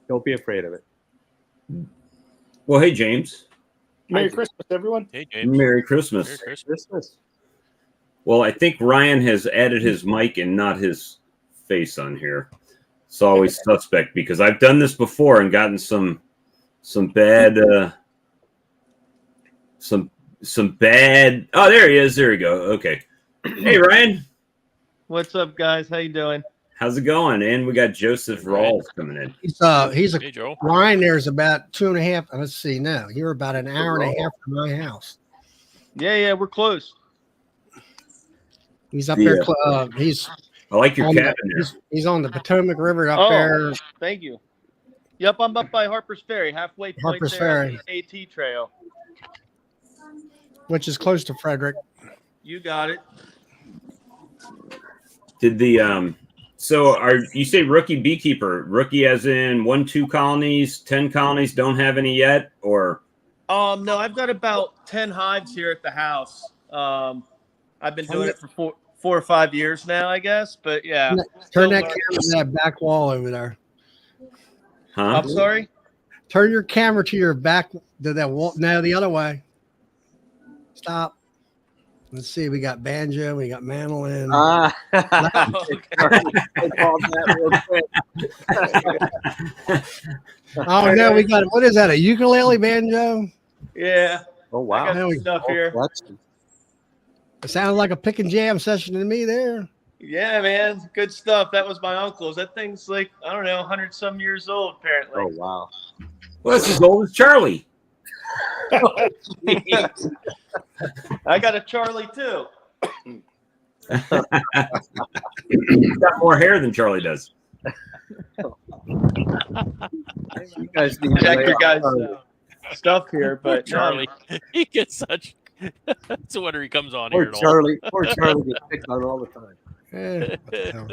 Don't be afraid of it. Well, hey, James. Merry Christmas, everyone. Hey, James. Merry Christmas. Merry Christmas. Well, I think Ryan has added his mic and not his face on here. It's always suspect, because I've done this before and gotten some bad some bad. Oh, there he is. There we go. Okay. Hey, Ryan. What's up, guys? How you doing? How's it going? And we got Joseph Rawls coming in. Hey, Joe. Ryan there's about 2.5. Let's see now. You're about an hour and a half from my house. Yeah, we're close. He's up there. I like your cabin there. He's on the Potomac River up there. Thank you. Yep, I'm up by Harper's Ferry, halfway point Harper's there Ferry. on the AT trail. Which is close to Frederick. You got it. Did the so you say rookie beekeeper? Rookie as in 1-2 colonies, 10 colonies, don't have any yet, or? No, I've got about 10 hives here at the house. I've been doing it for 4 or 5 years now, I guess. But yeah. Turn that camera to that back wall over there. Huh? I'm sorry? Turn your camera to your back to that wall. No, the other way. Stop. Let's see. We got banjo. We got mandolin. Okay. Oh no, we got, what is that? A ukulele banjo? Yeah, Oh I wow. got Now some we- stuff Whole here. collection. It sounds like a pick and jam session to me there. Yeah, man, good stuff. That was my uncle's. That thing's like, I don't know, 100 some years old apparently. Oh wow. Well, that's as old as Charlie. I got a Charlie too. He's got more hair than Charlie does. You guys need to Check lay your off guys' Charlie. stuff here, but no, Charlie, he gets such. That's wonder he comes on Poor here at all. Charlie. Poor Charlie gets picked on all the time. Eh, what the hell.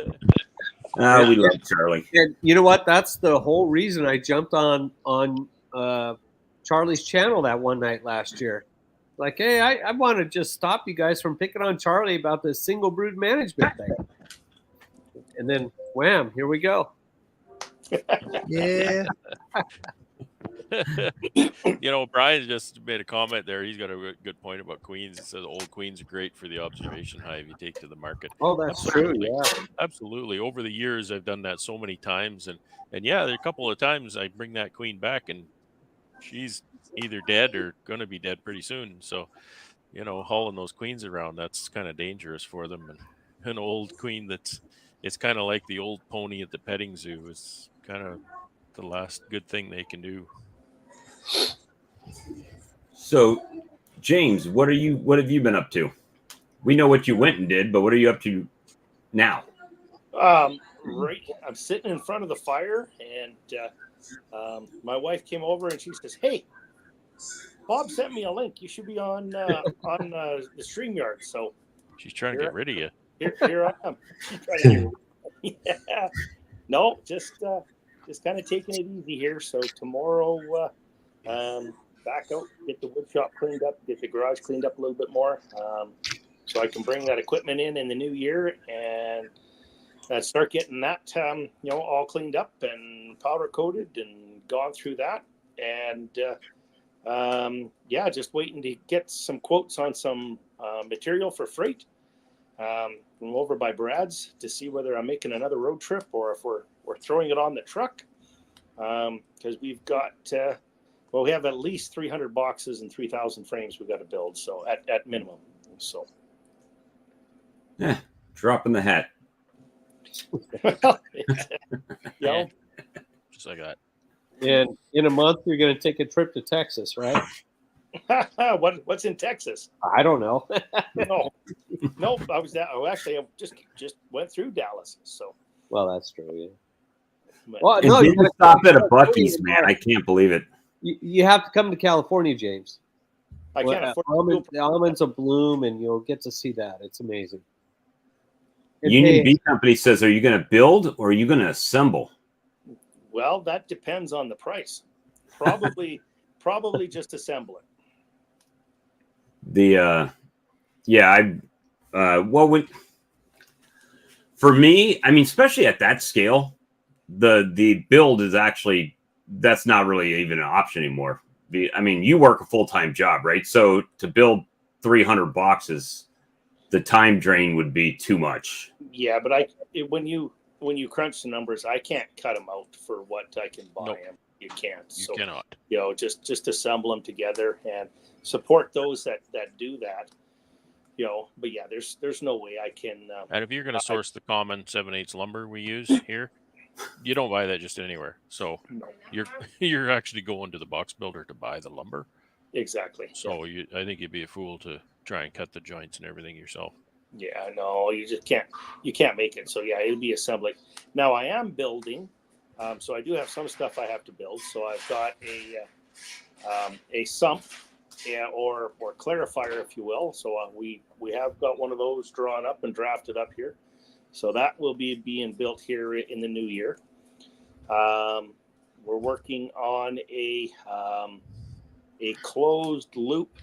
We love Charlie. And you know what? That's the whole reason I jumped on Charlie's channel that one night last year. Like, hey, I want to just stop you guys from picking on Charlie about this single brood management thing. And then, wham, here we go. Yeah. Brian just made a comment there. He's got a good point about queens. He says old queens are great for the observation hive you take to the market. Oh, that's true. Absolutely. Yeah. Absolutely. Over the years, I've done that so many times, and yeah, there are a couple of times I bring that queen back, and she's either dead or going to be dead pretty soon. So, hauling those queens around, that's kind of dangerous for them. And an old queen it's kind of like the old pony at the petting zoo. It's kind of the last good thing they can do. So, James, what have you been up to? We know what you went and did, but what are you up to now? Right, I'm sitting in front of the fire, and my wife came over and she says, "Hey, Bob sent me a link. You should be on the StreamYard." So She's trying to get rid of you. here I am. Yeah. No, just kind of taking it easy here. So tomorrow, back out, get the wood shop cleaned up, get the garage cleaned up a little bit more, so I can bring that equipment in the new year and start getting that all cleaned up and powder coated and gone through that. And just waiting to get some quotes on some material for freight from over by Brad's to see whether I'm making another road trip or if we're throwing it on the truck, because we've got we have at least 300 boxes and 3,000 frames we've got to build, so at minimum. So Dropping the hat. Yeah. Just like that. And in a month, you're going to take a trip to Texas, right? What's in Texas? I don't know. No, I just went through Dallas. So Well, that's true. Yeah. but- Well, And no, you didn't gotta stop come at to a Bucky's, California. man. I can't believe it. You have to come to California, James. I can't afford The almonds will bloom, and you'll get to see that. It's amazing. And Union hey, Bee Company says, are you going to build or are you going to assemble? Well, that depends on the price. Probably just assemble it. For me, I mean, especially at that scale, the build is actually, that's not really even an option anymore. You work a full-time job, right? So to build 300 boxes, the time drain would be too much. Yeah, but when you crunch the numbers, I can't cut them out for what I can buy Nope. them. You can't. You cannot. Just assemble them together and support those that do that. But yeah, there's no way I can. And if you're going to source the common 7/8 lumber we use here, you don't buy that just anywhere. So No, you're actually going to the box builder to buy the lumber. exactly. So I think you'd be a fool to try and cut the joints and everything yourself. Yeah, no, you just can't. You can't make it. So yeah, it'll be assembling. Now I am building, so I do have some stuff I have to build. So I've got a sump, or clarifier, if you will. So we have got one of those drawn up and drafted up here. So that will be being built here in the new year. We're working on a closed loop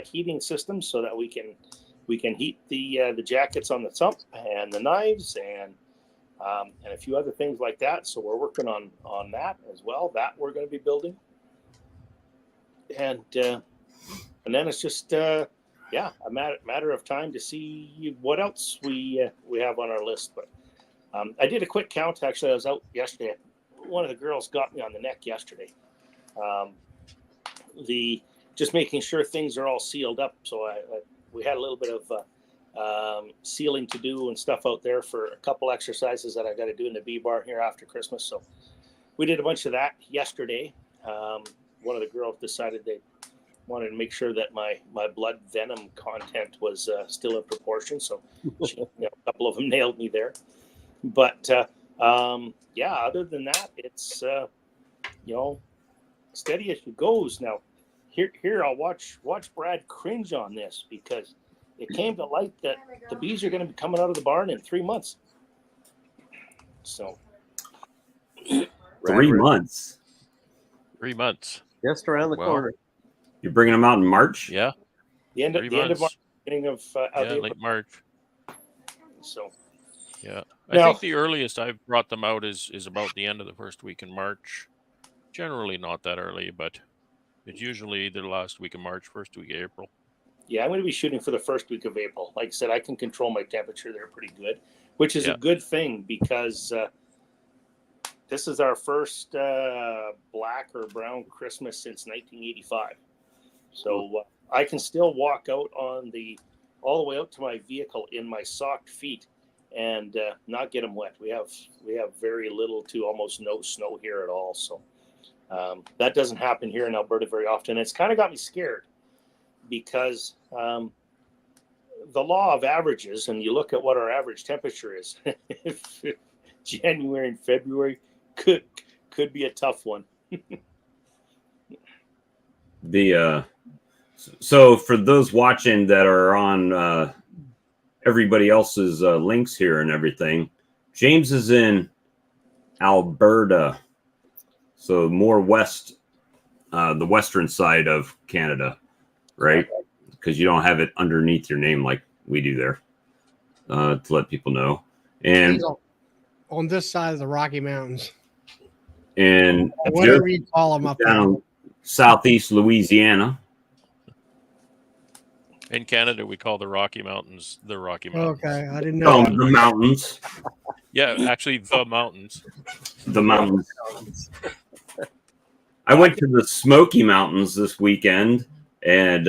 heating system so that we can heat the jackets on the sump and the knives and a few other things like that. So we're working on that as well. That we're going to be building, and then it's just a matter of time to see what else we have on our list. But I did a quick count. Actually, I was out yesterday. One of the girls got me on the neck yesterday. The just making sure things are all sealed up. So we had a little bit of sealing to do and stuff out there for a couple exercises that I got to do in the bee bar here after Christmas. So we did a bunch of that yesterday. One of the girls decided they wanted to make sure that my blood venom content was still in proportion. So a couple of them nailed me there. But other than that, it's steady as she goes. Now, here I'll watch Brad cringe on this, because it came to light that the bees are going to be coming out of the barn in 3 months. So 3 months. 3 months. Just around the corner. You're bringing them out in March? Yeah. The end of March, beginning of late March. So yeah, I think the earliest I've brought them out is about the end of the first week in March. Generally not that early, but it's usually the last week of March, first week of April. Yeah, I'm going to be shooting for the first week of April. Like I said, I can control my temperature there pretty good, which is a good thing, because this is our first black or brown Christmas since 1985. So I can still walk out all the way out to my vehicle in my socked feet and not get them wet. We have very little to almost no snow here at all. So that doesn't happen here in Alberta very often. It's kind of got me scared, because the law of averages, and you look at what our average temperature is, January and February could be a tough one. So for those watching that are on everybody else's links here and everything, James is in Alberta, so more west, the western side of Canada, right? Because you don't have it underneath your name like we do there, to let people know. And on this side of the Rocky Mountains, and whatever you call them up down there. Southeast Louisiana. In Canada, we call the Rocky Mountains the Rocky Mountains. Okay, I didn't know. The mountains. Yeah, actually, the mountains. The mountains. I went to the Smoky Mountains this weekend, and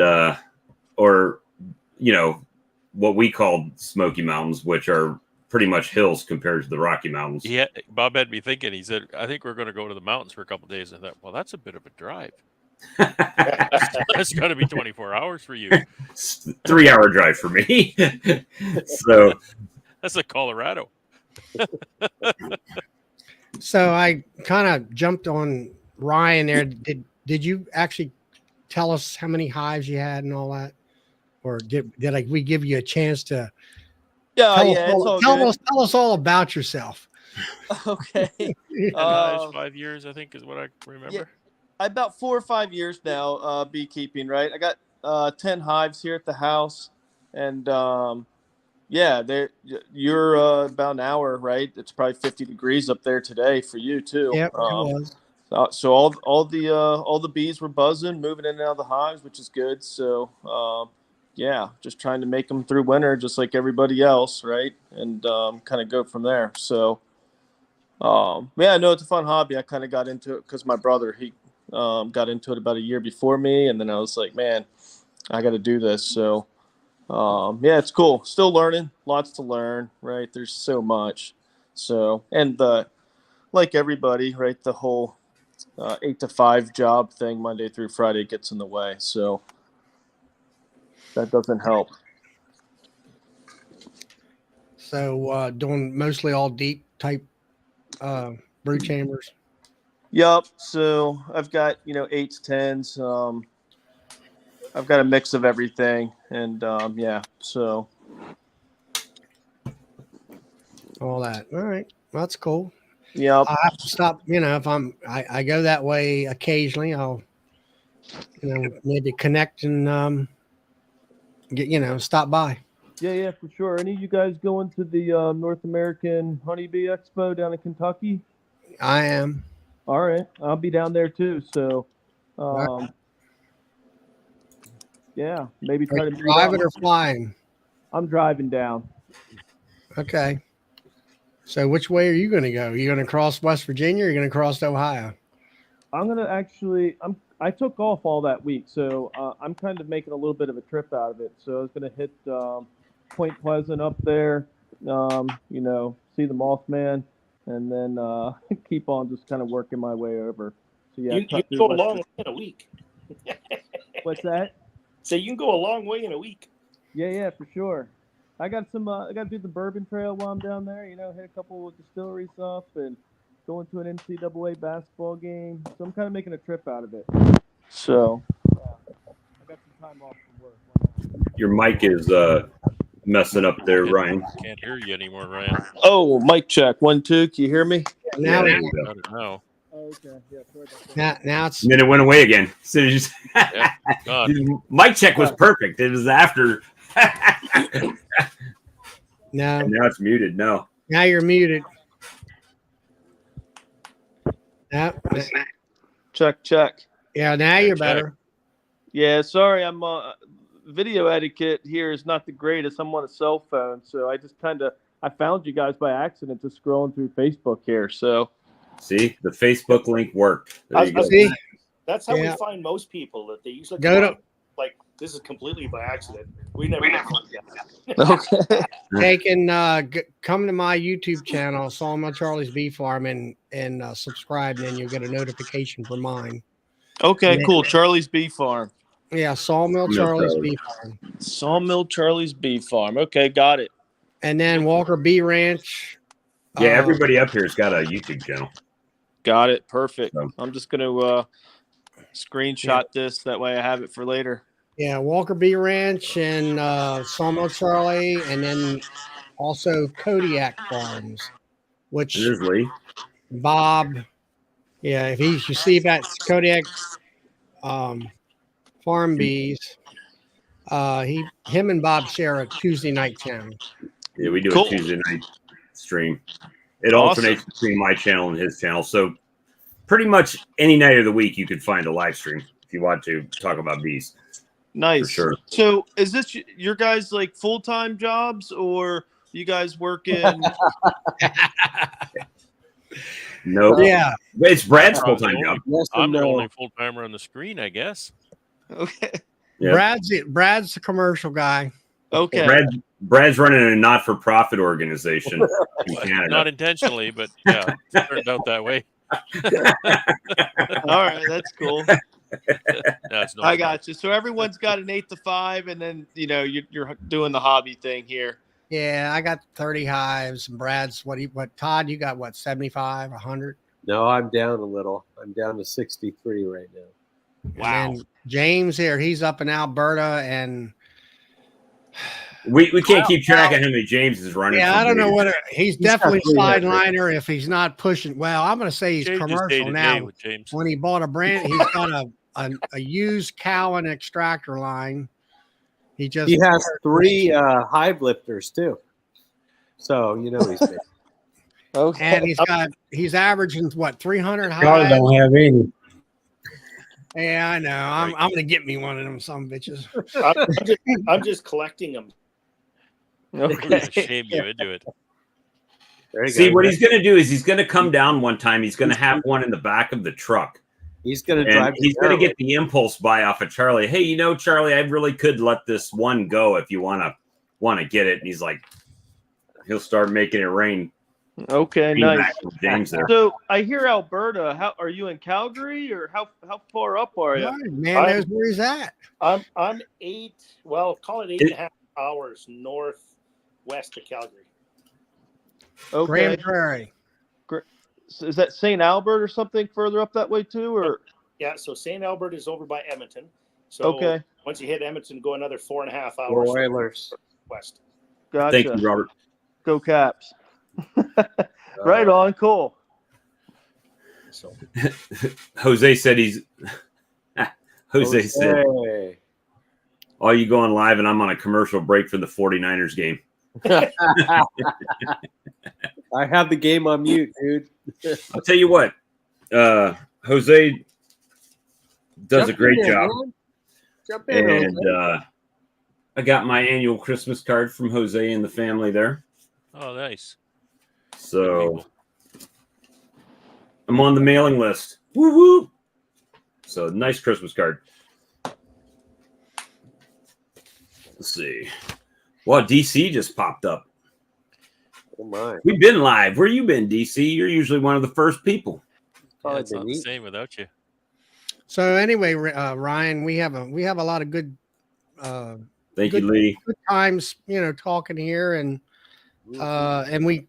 what we call Smoky Mountains, which are pretty much hills compared to the Rocky Mountains. Yeah, Bob had me thinking. He said, "I think we're going to go to the mountains for a couple of days." I thought, well, that's a bit of a drive. That's got to be 24 hours for you. 3-hour drive for me. So that's like Colorado. So I kind of jumped on Ryan there. Did you actually tell us how many hives you had and all that, or did we give you a chance to? Tell us all about yourself. Okay. 5 years, I think, is what I remember. Yeah, about 4 or 5 years now, beekeeping, right? I got 10 hives here at the house, and you're about an hour, right? It's probably 50 degrees up there today for you too. Yep, it was. So all the bees were buzzing, moving in and out of the hives, which is good. So just trying to make them through winter, just like everybody else, right? And kind of go from there. So no, it's a fun hobby. I kind of got into it because my brother, he got into it about a year before me, and then I was like, man, I got to do this. So it's cool. Still learning, lots to learn, right? There's so much. So, and like everybody, right, the whole 8 to 5 job thing, Monday through Friday, gets in the way. So that doesn't help. So doing mostly all deep type brood chambers. Yep. So I've got 8s, 10s. I've got a mix of everything, and so all that. All right, well, that's cool. Yeah, I have to stop. If I go that way occasionally, I'll maybe connect and get stop by. Yeah, for sure. Any of you guys going to the North American Honeybee Expo down in Kentucky? I am. All right, I'll be down there too. So, maybe try to drive it or flying. I'm driving down. Okay. So which way are you going to go? Are you going to cross West Virginia or are you going to cross Ohio? I'm going to I took off all that week, so I'm kind of making a little bit of a trip out of it. So I was going to hit Point Pleasant up there, you know, see the Mothman, and then keep on just kind of working my way over. So yeah, You cut can through go a my- long way in a week. What's that? So you can go a long way in a week. Yeah, for sure. I got some. I got to do the Bourbon Trail while I'm down there. You know, hit a couple of distillery stuff and going to an NCAA basketball game. So I'm kind of making a trip out of it. So I got some time off from work. Why not? Your mic is messing up there, Ryan. Can't hear you anymore, Ryan. Oh, mic check 1 2. Can you hear me? Now, there you go. Got it now. Oh, okay. Yeah. Sorry about that. now it's And then it went away again. As soon as Yeah, God. mic check was perfect. It was after. no. And now it's muted. No. Now you're muted. Yeah, Check. yeah. Now you're check. better. Yeah. Sorry, I'm. Video etiquette here is not the greatest. I'm on a cell phone, so I just I found you guys by accident just scrolling through Facebook here. So. See, the Facebook link worked. There you go. See, That's how Yeah. we find most people, that they usually Go to- like this is completely by accident. We never find that. Okay. they can come to my YouTube channel, Sawmill Charlie's Bee Farm, and subscribe, and then you'll get a notification for mine. Okay. Cool. Charlie's Bee Farm. Yeah, Sawmill Charlie's Bee Farm. Sawmill Charlie's Bee Farm. Okay, got it. And then Walker Bee Ranch. Yeah, everybody up here's got a YouTube channel. Got it. Perfect. So- I'm just gonna screenshot this. That way I have it for later. Yeah, Walker Bee Ranch and Sawmill Charlie, and then also Kodiak Farms, which There's Lee. Bob, yeah, if you see that's Kodiak Farm Bees, him and Bob share a Tuesday night channel. Yeah, we do Cool. a Tuesday night stream. It Awesome. alternates between my channel and his channel. So pretty much any night of the week, you could find a live stream if you want to talk about bees. Nice. For sure. So, is this your guys like full-time jobs, or you guys working? No, Yeah, it's Brad's Probably full time job. Yes I'm and the no. only full timer on the screen, I guess. Okay. Yeah. Brad's the commercial guy. Okay. Brad's running a not for profit organization in Canada. Not intentionally, but yeah, it turned out that way. All right, that's cool. That's no I got you. So everyone's got an 8 to 5, and then you're doing the hobby thing here. Yeah, I got 30 hives. And Brad's what Todd, you got what, 75, 100? No, I'm down a little. I'm down to 63 right now. Wow. And then James here, he's up in Alberta, and We can't keep track of how many James is running. yeah, I don't know what he's definitely got 300. sideliner if he's not pushing. Well, I'm going to say he's Changes day commercial to now. day with James. When he bought a brand, he's got a used cow and extractor line. He He has 3 hive lifters too. So you know he's big. Okay. and he's averaging what, 300 Charlie hives. don't have any. Yeah, I know. I'm going to get me one of them some bitches. I'm just collecting them. Okay. Shame you into it. There you See, go. what he's going to do is he's going to come down one time. He's going to have one in the back of the truck. He's going to And drive. he's going to get the impulse buy off of Charlie. Hey, Charlie, I really could let this one go if you want to get it. And he's like, he'll start making it rain. Okay. Being Nice. back with James there. So I hear Alberta. How are you in Calgary, or how far up are you? Man knows where he's at. I'm 8. Well, call it 8.5 hours northwest of Calgary. Okay. Grand Prairie. So is that St. Albert or something further up that way too, or? Yeah, so St. Albert is over by Edmonton. So Okay. once you hit Edmonton, go another 4.5 hours Oilers. west. Gotcha. Thank you, Robert. Go Caps. Right on. Cool. So Jose said he's. Jose said, Hey. "Oh, you going live, and I'm on a commercial break for the 49ers game." I have the game on mute, dude. I'll tell you what, Jose does a Jump great in there, job, man. Jump in. and Jose. I got my annual Christmas card from Jose and the family there. Oh, nice. So I'm on the mailing list. Woo woo! So nice Christmas card. Let's see. Well, DC just popped up. Oh my. We've been live. Where you been, DC? You're usually one of the first people. Probably it's not been the eating. same without you. So anyway, Ryan, we have a lot of good Thank good, you, Lee. good times, talking here, and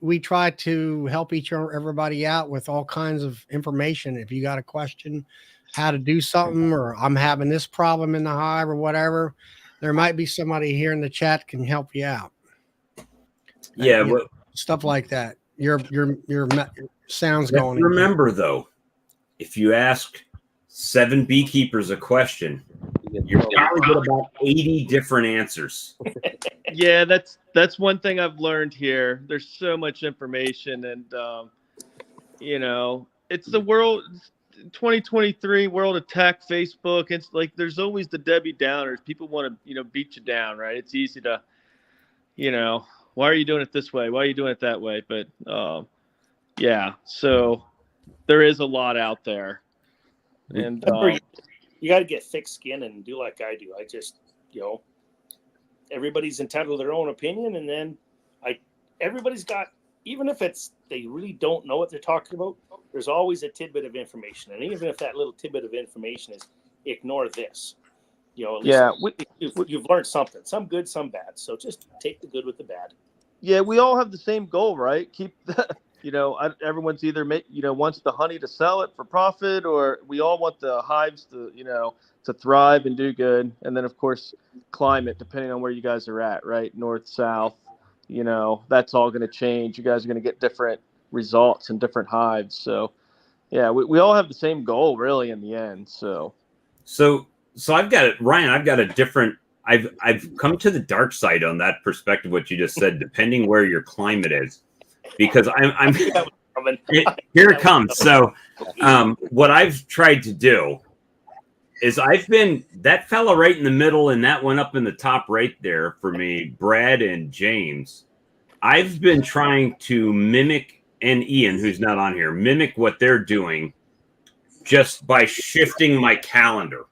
we try to help everybody out with all kinds of information. If you got a question, how to do something, or I'm having this problem in the hive or whatever, there might be somebody here in the chat can help you out. Yeah, And, stuff like that. Your sound's going. Remember though, if you ask 7 beekeepers a question, you're probably get about 80 different answers. Yeah, that's one thing I've learned here. There's so much information, and it's the world. 2023 world of tech, Facebook. It's like there's always the Debbie Downers. People want to beat you down, right? It's easy to why are you doing it this way? Why are you doing it that way? But yeah, so there is a lot out there, and you got to get thick skin and do like I do. I just everybody's entitled to their own opinion, and then everybody's got, even if they really don't know what they're talking about, there's always a tidbit of information, and even if that little tidbit of information is ignore this, at least you've learned something, some good, some bad. So just take the good with the bad. Yeah, we all have the same goal, right? Keep everyone's either wants the honey to sell it for profit, or we all want the hives to thrive and do good. And then of course climate, depending on where you guys are at, right? North, south, that's all going to change. You guys are going to get different results in different hives. So yeah, we all have the same goal really in the end. So I've got it, Ryan. I've got a different. I've come to the dark side on that perspective. What you just said, depending where your climate is, because I'm here it comes. So what I've tried to do is I've been that fella right in the middle, and that one up in the top right there for me, Brad and James. I've been trying to mimic, and Ian, who's not on here, mimic what they're doing just by shifting my calendar.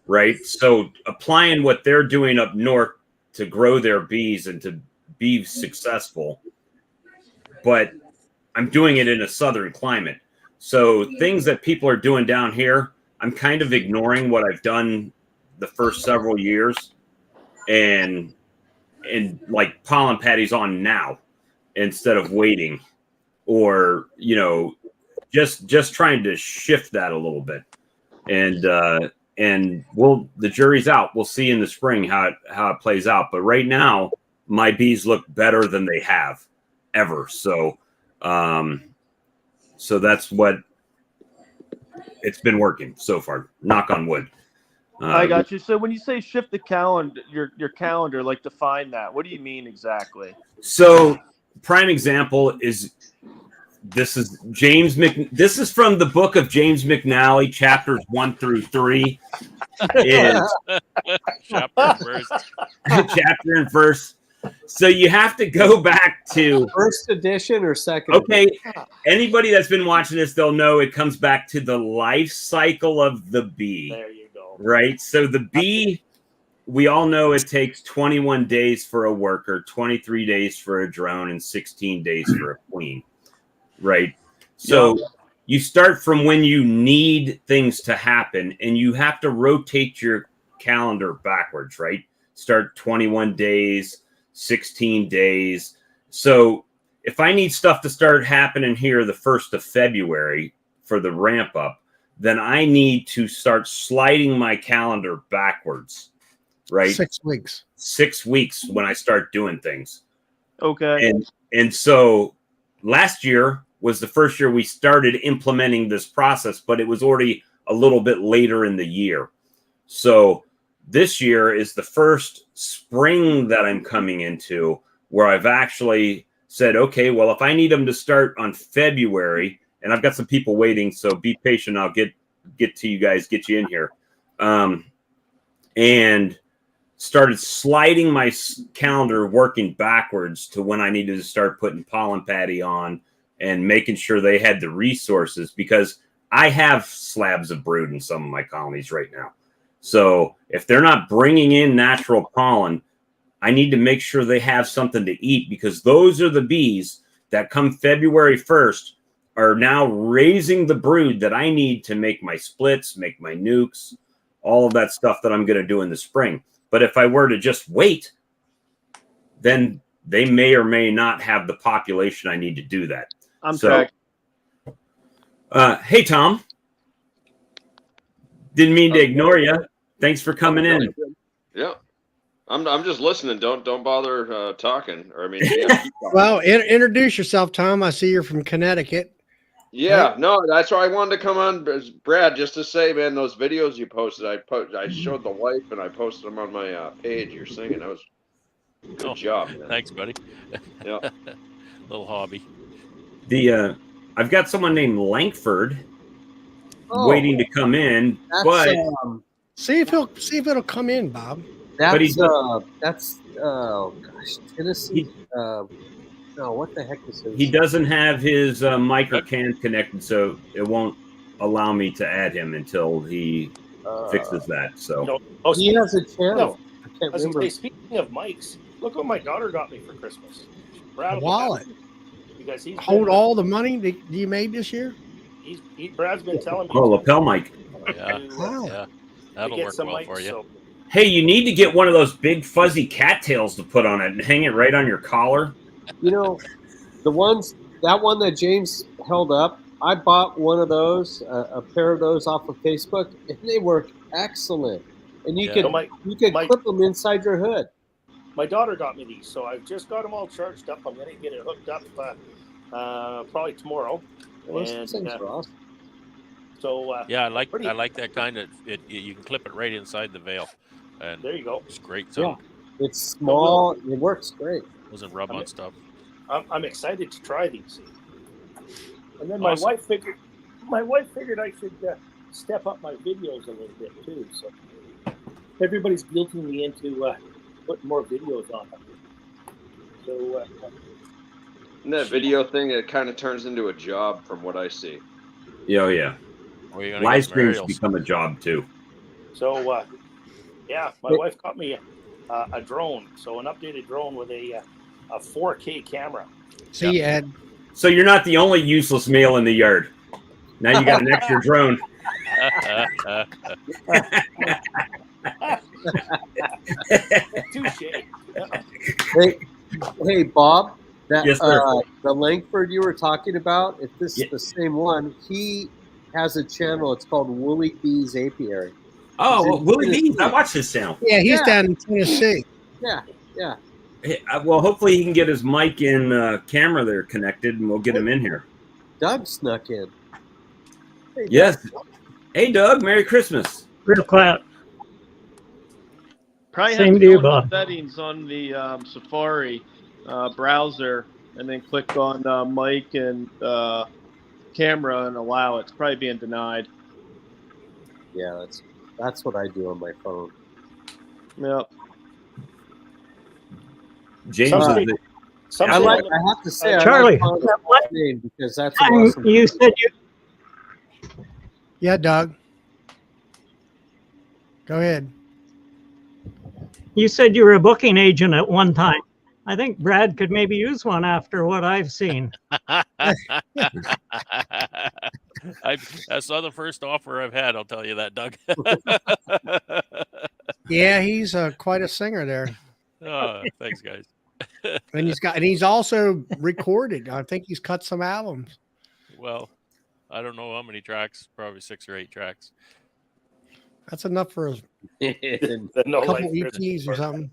Right. So applying what they're doing up north to grow their bees and to be successful. But I'm doing it in a southern climate. So things that people are doing down here, I'm kind of ignoring what I've done the first several years and like pollen patties on now instead of waiting, or just trying to shift that a little bit. And the jury's out. We'll see in the spring how it plays out. But right now, my bees look better than they have ever. So that's what it's been working so far. Knock on wood. I got you. So when you say shift the calendar, your calendar, like define that. What do you mean exactly? So prime example is. This is This is from the book of James McNally, chapters 1 through 3. Is Chapter and verse. So you have to go back to first edition or second. Okay, anybody that's been watching this, they'll know it comes back to the life cycle of the bee. There you go. Right. So the bee, we all know it takes 21 days for a worker, 23 days for a drone, and 16 days for a queen. Right. So you start from when you need things to happen, and you have to rotate your calendar backwards, right? Start 21 days, 16 days. So if I need stuff to start happening here the 1st of February for the ramp up, then I need to start sliding my calendar backwards, right? 6 weeks. 6 weeks when I start doing things. Okay. And so last year was the first year we started implementing this process, but it was already a little bit later in the year. So this year is the first spring that I'm coming into where I've actually said, okay, well, if I need them to start on February, and I've got some people waiting, so be patient. I'll get to you guys, get you in here. And started sliding my calendar, working backwards to when I needed to start putting pollen patty on and making sure they had the resources, because I have slabs of brood in some of my colonies right now. So if they're not bringing in natural pollen, I need to make sure they have something to eat, because those are the bees that come February 1st are now raising the brood that I need to make my splits, make my nukes, all of that stuff that I'm going to do in the spring. But if I were to just wait, then they may or may not have the population I need to do that. I'm so, hey, Tom. Didn't mean to ignore you. Thanks for coming in. Yeah. I'm just listening. Don't bother talking. Or I mean, yeah, keep talking. Well, introduce yourself, Tom. I see you're from Connecticut. Yeah, right? no, that's why I wanted to come on, Brad, just to say, man, those videos you posted, I showed the wife and I posted them on my page. You're singing. That was good job, man. Thanks, buddy. Yeah. Little hobby. I've got someone named Lankford waiting to come in, but see if it'll come in, Bob. That's oh gosh, Tennessee. No, what the heck is his? He doesn't have his mic or can connected, so it won't allow me to add him until he fixes that. So he has a channel. No. I can't I was remember. gonna say, speaking of mics, look what my daughter got me for Christmas. A wallet. Because he's Hold all the money that you made this year. Brad's been telling me. Oh, lapel mic. Yeah, yeah, that'll work well for you. So. Hey, you need to get one of those big fuzzy cattails to put on it and hang it right on your collar. You know, that one that James held up, I bought one of those, a pair of those off of Facebook, and they work excellent. And you could clip them inside your hood. My daughter got me these, so I've just got them all charged up. I'm going to get it hooked up probably tomorrow. Those things are awesome. So yeah, I like that kind of. You can clip it right inside the veil, and there you go. It's great. Yeah, it's small. It works great. Doesn't rub on stuff. I'm excited to try these. And then my wife figured I should step up my videos a little bit too. So everybody's guilting me into putting more videos on them. So and that video thing, it kind of turns into a job from what I see. Oh yeah. Live streams become a job too. So yeah, my wife got me a drone, so an updated drone with a 4K camera. See, Ed. So you're not the only useless male in the yard. Now you got an extra drone. Touche. Hey, Bob. That yes, sir. The Lankford you were talking about, if this is the same one, he has a channel. It's called Woolly Bees Apiary. Oh, Willie Bees. I watched his channel. Yeah, he's down in Tennessee. Yeah. Hey, well, hopefully he can get his mic and camera there connected, and we'll get him in here. Doug snuck in. Hey, yes. Doug. Hey, Doug. Merry Christmas. Real quiet. Probably Same have to to you, go into Bob. settings on the Safari browser, and then click on mic and camera and allow it. It's probably being denied. Yeah, that's what I do on my phone. Yep. James, I have to say, Charlie, I like name because that's awesome. You said you. Yeah, Doug. Go ahead. You said you were a booking agent at one time. I think Brad could maybe use one after what I've seen. That's not the first offer I've had. I'll tell you that, Doug. Yeah, he's quite a singer there. Thanks, guys. And he's also recorded. I think he's cut some albums. Well, I don't know how many tracks. Probably 6 or 8 tracks. That's enough for a no couple EPs or something.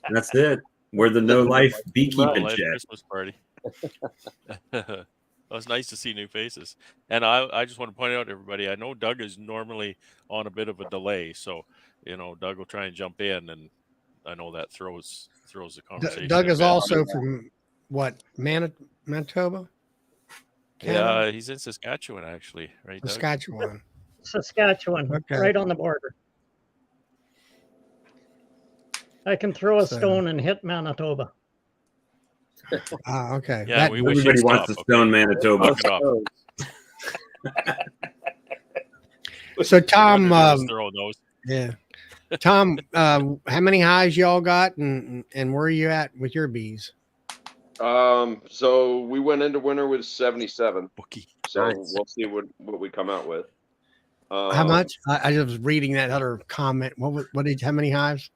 That's it. We're the no life beekeeping chat. Christmas party. It was nice to see new faces. And I just want to point out to everybody, I know Doug is normally on a bit of a delay. So, Doug will try and jump in, and I know that throws the conversation. Doug is also from what, Manitoba? Yeah, he's in Saskatchewan, actually, right? Doug? Saskatchewan, okay. Right on the border. I can throw a stone and hit Manitoba. Okay. Yeah, we wish everybody wants to stone Manitoba. So No Tom, wonder he was throwing those. yeah, Tom, how many hives y'all got, and where are you at with your bees? So we went into winter with 77. Bookie. So Nice. we'll see what we come out with. How much? I was reading that other comment. How many hives?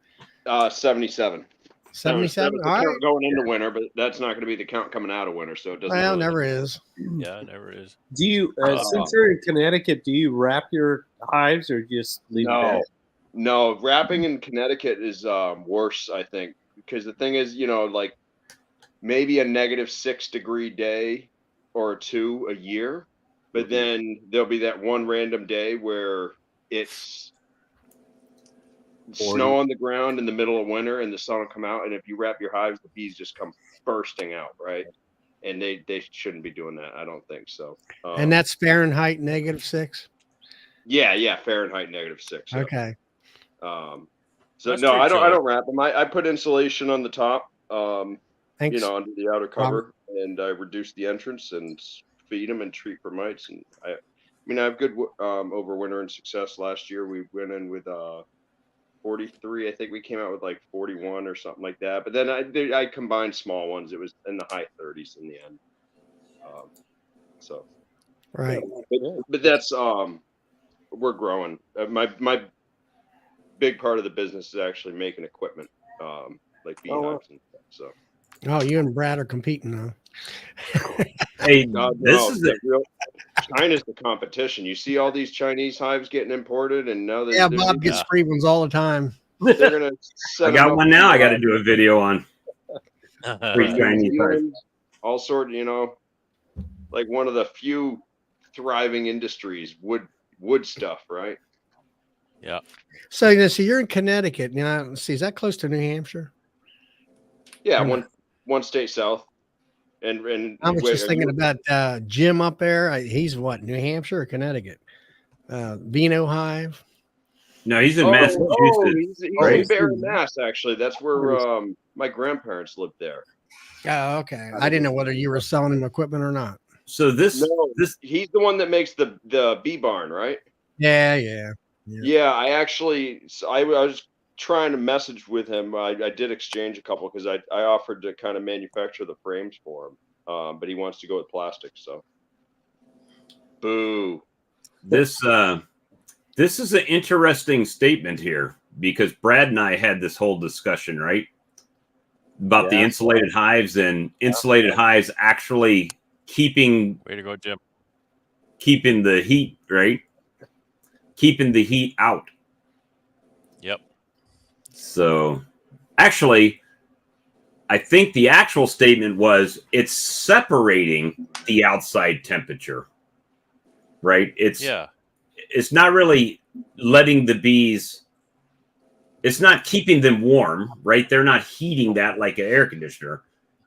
77. That was 77. the All right. count going into winter, but that's not going to be the count coming out of winter, so it doesn't. Well, really never is. Yeah, it never is. Do you, Uh, since you're in Connecticut, do you wrap your hives or just leave it No, there? no. Wrapping in Connecticut is worse, I think, because the thing is, like maybe a -6-degree day or two a year, but then there'll be that one random day where it's snow on the ground in the middle of winter and the sun will come out, and if you wrap your hives, the bees just come bursting out, right? And they shouldn't be doing that. I don't think so. And that's Fahrenheit -6. Yeah, Fahrenheit -6. Yeah. Okay. So That's no, pretty I chilly. don't wrap them. I put insulation on the top, Thanks. under the outer cover, and I reduce the entrance and feed them and treat for mites. And I mean, I have good overwintering success. Last year we went in with 43. I think we came out with like 41 or something like that. But then I combined small ones. It was in the high 30s in the end. So Right. but that's we're growing. My big part of the business is actually making equipment, like beehives and stuff. So Oh, you and Brad are competing now. Hey, God, this no, is the real China's the competition. You see all these Chinese hives getting imported, and now Yeah, Bob gets free ones all the time. they're gonna set I them got up one now. I got to do a video on. Free New Chinese hive. Zealand, all sorts, like one of the few thriving industries, wood stuff, right? Yeah. So you're in Connecticut now. See, is that close to New Hampshire? Yeah, Or not? one state south, and I was wait, just thinking about Jim up there. He's what, New Hampshire or Connecticut? Vino Hive. No, he's in Oh, Massachusetts. he's right? in Barron, Mass. Actually, that's where my grandparents lived there. Oh, okay. I didn't know whether you were selling him equipment or not. So this He's the one that makes the bee barn, right? Yeah. Yeah, I was trying to message with him. I did exchange a couple because I offered to kind of manufacture the frames for him, but he wants to go with plastic. So, boo. This is an interesting statement here because Brad and I had this whole discussion, right? About the insulated hives and insulated hives actually keeping Way to go, Jim. keeping the heat, right? Keeping the heat out. Yep. So actually, I think the actual statement was it's separating the outside temperature, right? It's not really letting the bees, it's not keeping them warm, right? They're not heating that like an air conditioner.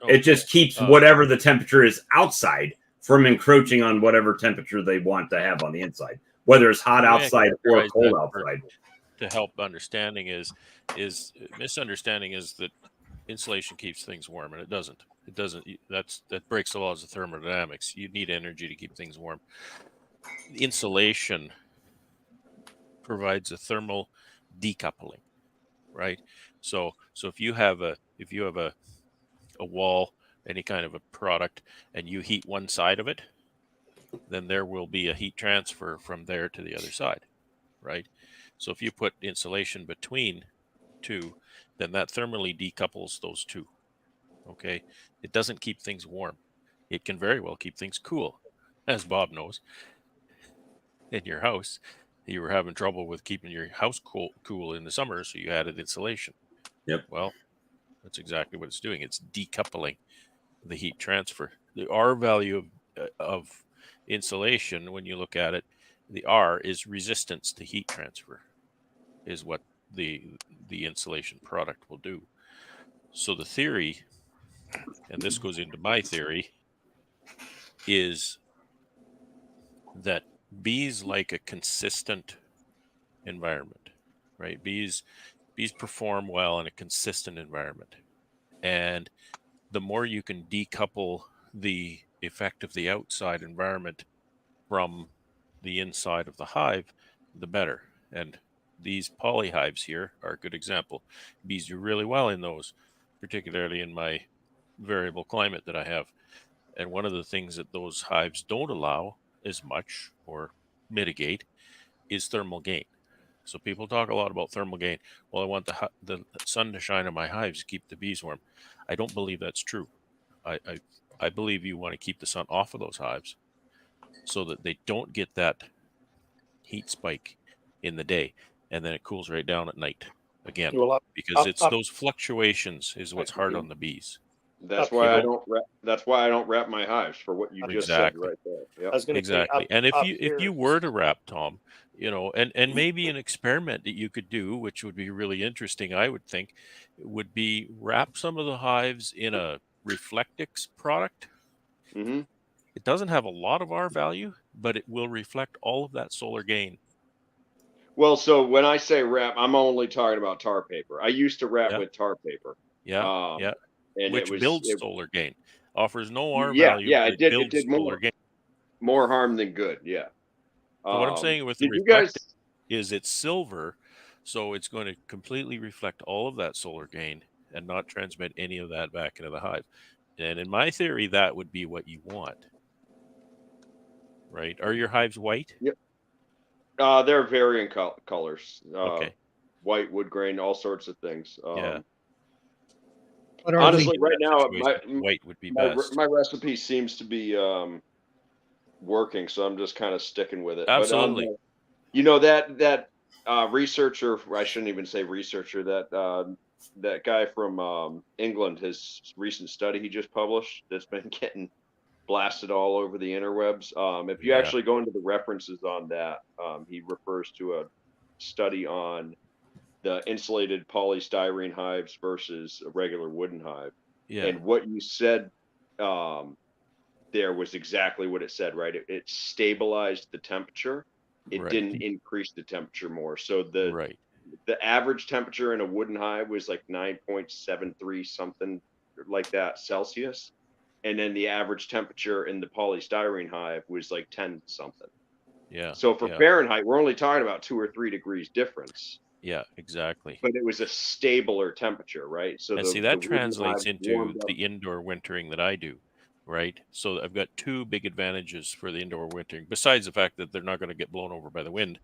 It just keeps whatever the temperature is outside from encroaching on whatever temperature they want to have on the inside, whether it's hot outside or cold outside. To help understanding is misunderstanding is that insulation keeps things warm, and it doesn't. It doesn't. That breaks the laws of thermodynamics. You need energy to keep things warm. Insulation provides a thermal decoupling, right? So if you have a wall, any kind of a product, and you heat one side of it, then there will be a heat transfer from there to the other side, right? So if you put insulation between two, then that thermally decouples those two. Okay, it doesn't keep things warm. It can very well keep things cool, as Bob knows. In your house, you were having trouble with keeping your house cool in the summer, so you added insulation. Yep. Well, that's exactly what it's doing. It's decoupling the heat transfer. The R value of insulation, when you look at it, the R is resistance to heat transfer, is what the insulation product will do. So the theory, and this goes into my theory, is that bees like a consistent environment, right? Bees perform well in a consistent environment. And the more you can decouple the effect of the outside environment from the inside of the hive, the better. And these poly hives here are a good example. Bees do really well in those, particularly in my variable climate that I have. And one of the things that those hives don't allow as much or mitigate is thermal gain. So people talk a lot about thermal gain. Well, I want the sun to shine on my hives to keep the bees warm. I don't believe that's true. I believe you want to keep the sun off of those hives so that they don't get that heat spike in the day, and then it cools right down at night again, Well, because it's those fluctuations is what's hard on the bees. That's Up why here. I don't. That's why I don't wrap my hives for what you just said Exactly. right there. I Yep. was going to say Exactly. up, And if up you here. were to wrap, Tom, and maybe an experiment that you could do, which would be really interesting, I would think, would be wrap some of the hives in a Reflectix product. hmm It doesn't have a lot of R value, but it will reflect all of that solar gain. Well, so when I say wrap, I'm only talking about tar paper. I used to wrap Yeah. with tar paper. Yeah. Um, Yeah. and Which builds solar gain. Offers no R yeah, value, yeah, but it did. It builds did solar gain. more harm than good. Yeah. So what I'm saying with the Did you guys? Reflectix is it's silver, so it's going to completely reflect all of that solar gain and not transmit any of that back into the hive. And in my theory, that would be what you want. Right? Are your hives white? Yep. They're varying colors. Okay. White, wood grain, all sorts of things. Yeah. What are Honestly, In right that now, situation, white would be best. my recipe seems to be working, so I'm just kind of sticking with it. Absolutely. But you know that researcher, I shouldn't even say researcher, that guy from England, his recent study he just published that's been getting blasted all over the interwebs. If you Yeah. actually go into the references on that, he refers to a study on the insulated polystyrene hives versus a regular wooden hive. Yeah. And what you said there was exactly what it said, right? It stabilized the temperature. It Right. didn't increase the temperature more. So the Right. average temperature in a wooden hive was like 9.73 something like that Celsius. And then the average temperature in the polystyrene hive was like 10 something. Yeah. So for Yeah. Fahrenheit, we're only talking about 2 or 3 degrees difference. Yeah, exactly. But it was a stabler temperature, right? So And the see, that wooden translates hive into warmed up. the indoor wintering that I do, right? So I've got two big advantages for the indoor wintering, besides the fact that they're not going to get blown over by the wind,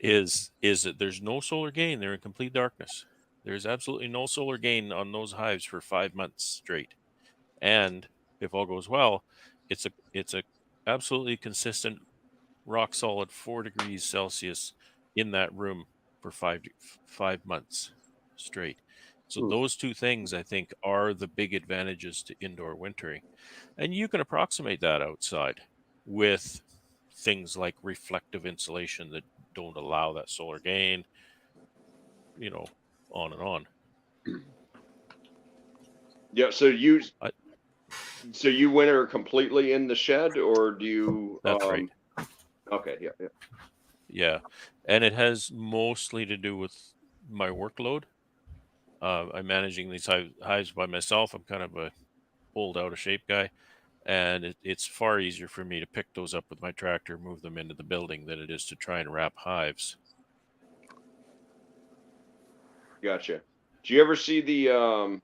is that there's no solar gain. They're in complete darkness. There's absolutely no solar gain on those hives for 5 months straight. And if all goes well, it's a absolutely consistent, rock solid 4 degrees Celsius in that room for 5 months straight. So those two things, I think, are the big advantages to indoor wintering. And you can approximate that outside with things like reflective insulation that don't allow that solar gain, on and on. Yeah, so you winter completely in the shed, or do you That's right. Okay, yeah. Yeah. And it has mostly to do with my workload. I'm managing these hives by myself. I'm kind of a old, out of shape guy, and it's far easier for me to pick those up with my tractor, move them into the building, than it is to try and wrap hives. Gotcha. Do you ever see the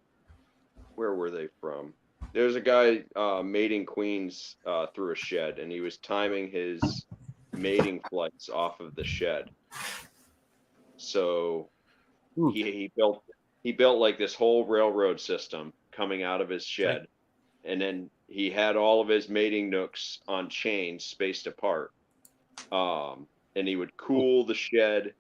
where were they from? There's a guy mating queens through a shed, and he was timing his mating flights off of the shed. So he built like this whole railroad system coming out of his shed, and then he had all of his mating nooks on chains spaced apart. And he would cool the shed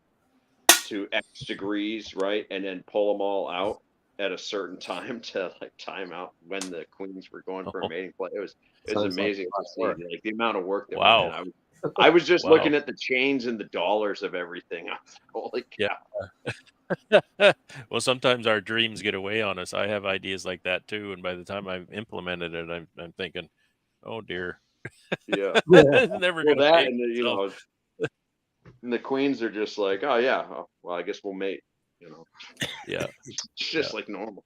to X degrees, right, and then pull them all out at a certain time to like time out when the queens were going for a mating flight. It was amazing to see, like the amount of work that went in. I was just looking at the chains and the dollars of everything. I was like, holy cow. Yeah. Well, sometimes our dreams get away on us. I have ideas like that too, and by the time I've implemented it, I'm thinking, oh dear. Yeah. It's never Well, gonna that, pay and itself. and the queens are just like, oh yeah, well I guess we'll mate. Yeah. It's just like normal.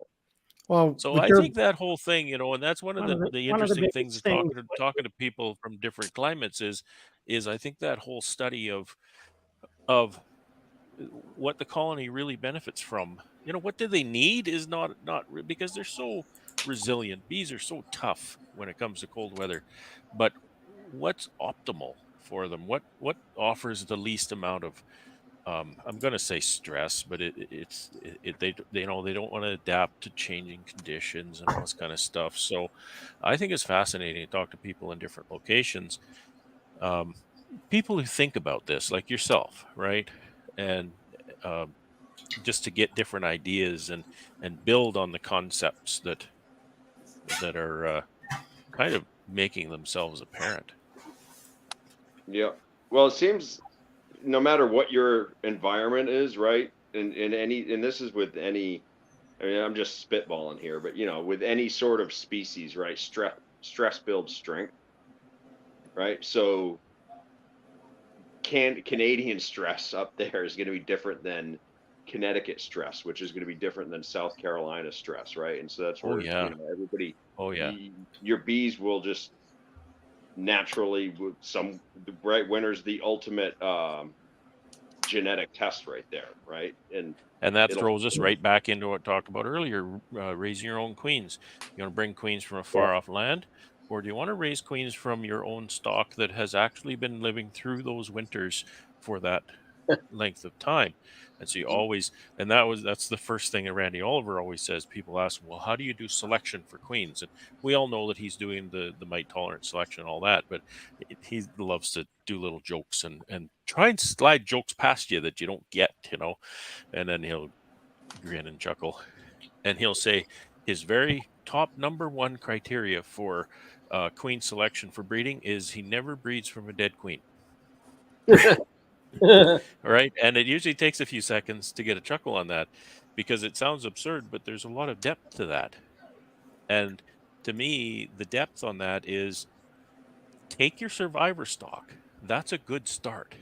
Well, So I think that whole thing, and that's one of the one of the interesting biggest things of things talking to people from different climates is is I think that whole study of what the colony really benefits from. What do they need is because they're so resilient. Bees are so tough when it comes to cold weather, but what's optimal for them? What offers the least amount of I'm going to say stress, but they don't want to adapt to changing conditions and all this kind of stuff. So I think it's fascinating to talk to people in different locations, um, people who think about this, like yourself, right? And um, just to get different ideas and build on the concepts that are kind of making themselves apparent. Yeah. Well, it seems no matter what your environment is, right? And this is with any, I mean, I'm just spitballing here, but with any sort of species, right? Stress builds strength, right? So Canadian stress up there is going to be different than Connecticut stress, which is going to be different than South Carolina stress, right? And so that's Oh where, yeah. everybody, Oh yeah. your bees will just naturally, right? Winter's the ultimate genetic test right there, right? And that It'll, throws us right back into what I talked about earlier, raising your own queens. You want to bring queens from a yeah, far off land, or do you want to raise queens from your own stock that has actually been living through those winters for that length of time? And so you always, and that's the first thing that Randy Oliver always says. People ask him, well, how do you do selection for queens? And we all know that he's doing the mite tolerant selection and all that, but he loves to do little jokes and try and slide jokes past you that you don't get, and then he'll grin and chuckle, and he'll say his very top number one criteria for queen selection for breeding is he never breeds from a dead queen. All right. And it usually takes a few seconds to get a chuckle on that because it sounds absurd, but there's a lot of depth to that. And to me, the depth on that is take your survivor stock. That's a good start.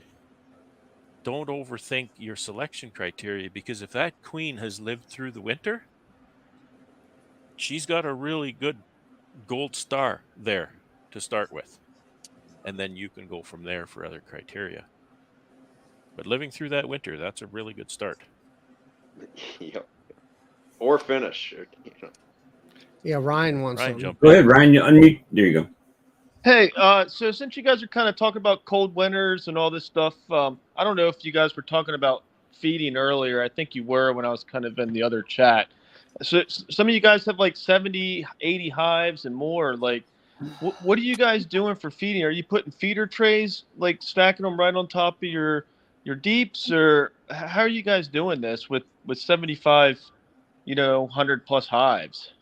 Don't overthink your selection criteria, because if that queen has lived through the winter, she's got a really good gold star there to start with. And then you can go from there for other criteria. But living through that winter, that's a really good start. yeah, or finish. Yeah, Ryan wants Ryan, something. jump Go in. ahead, Ryan. You unmute. There you go. Hey, so since you guys are kind of talking about cold winters and all this stuff, I don't know if you guys were talking about feeding earlier. I think you were when I was kind of in the other chat. So some of you guys have like 70, 80 hives and more. Like, what are you guys doing for feeding? Are you putting feeder trays, like stacking them right on top of your deeps, or how are you guys doing this with 75, 100 plus hives?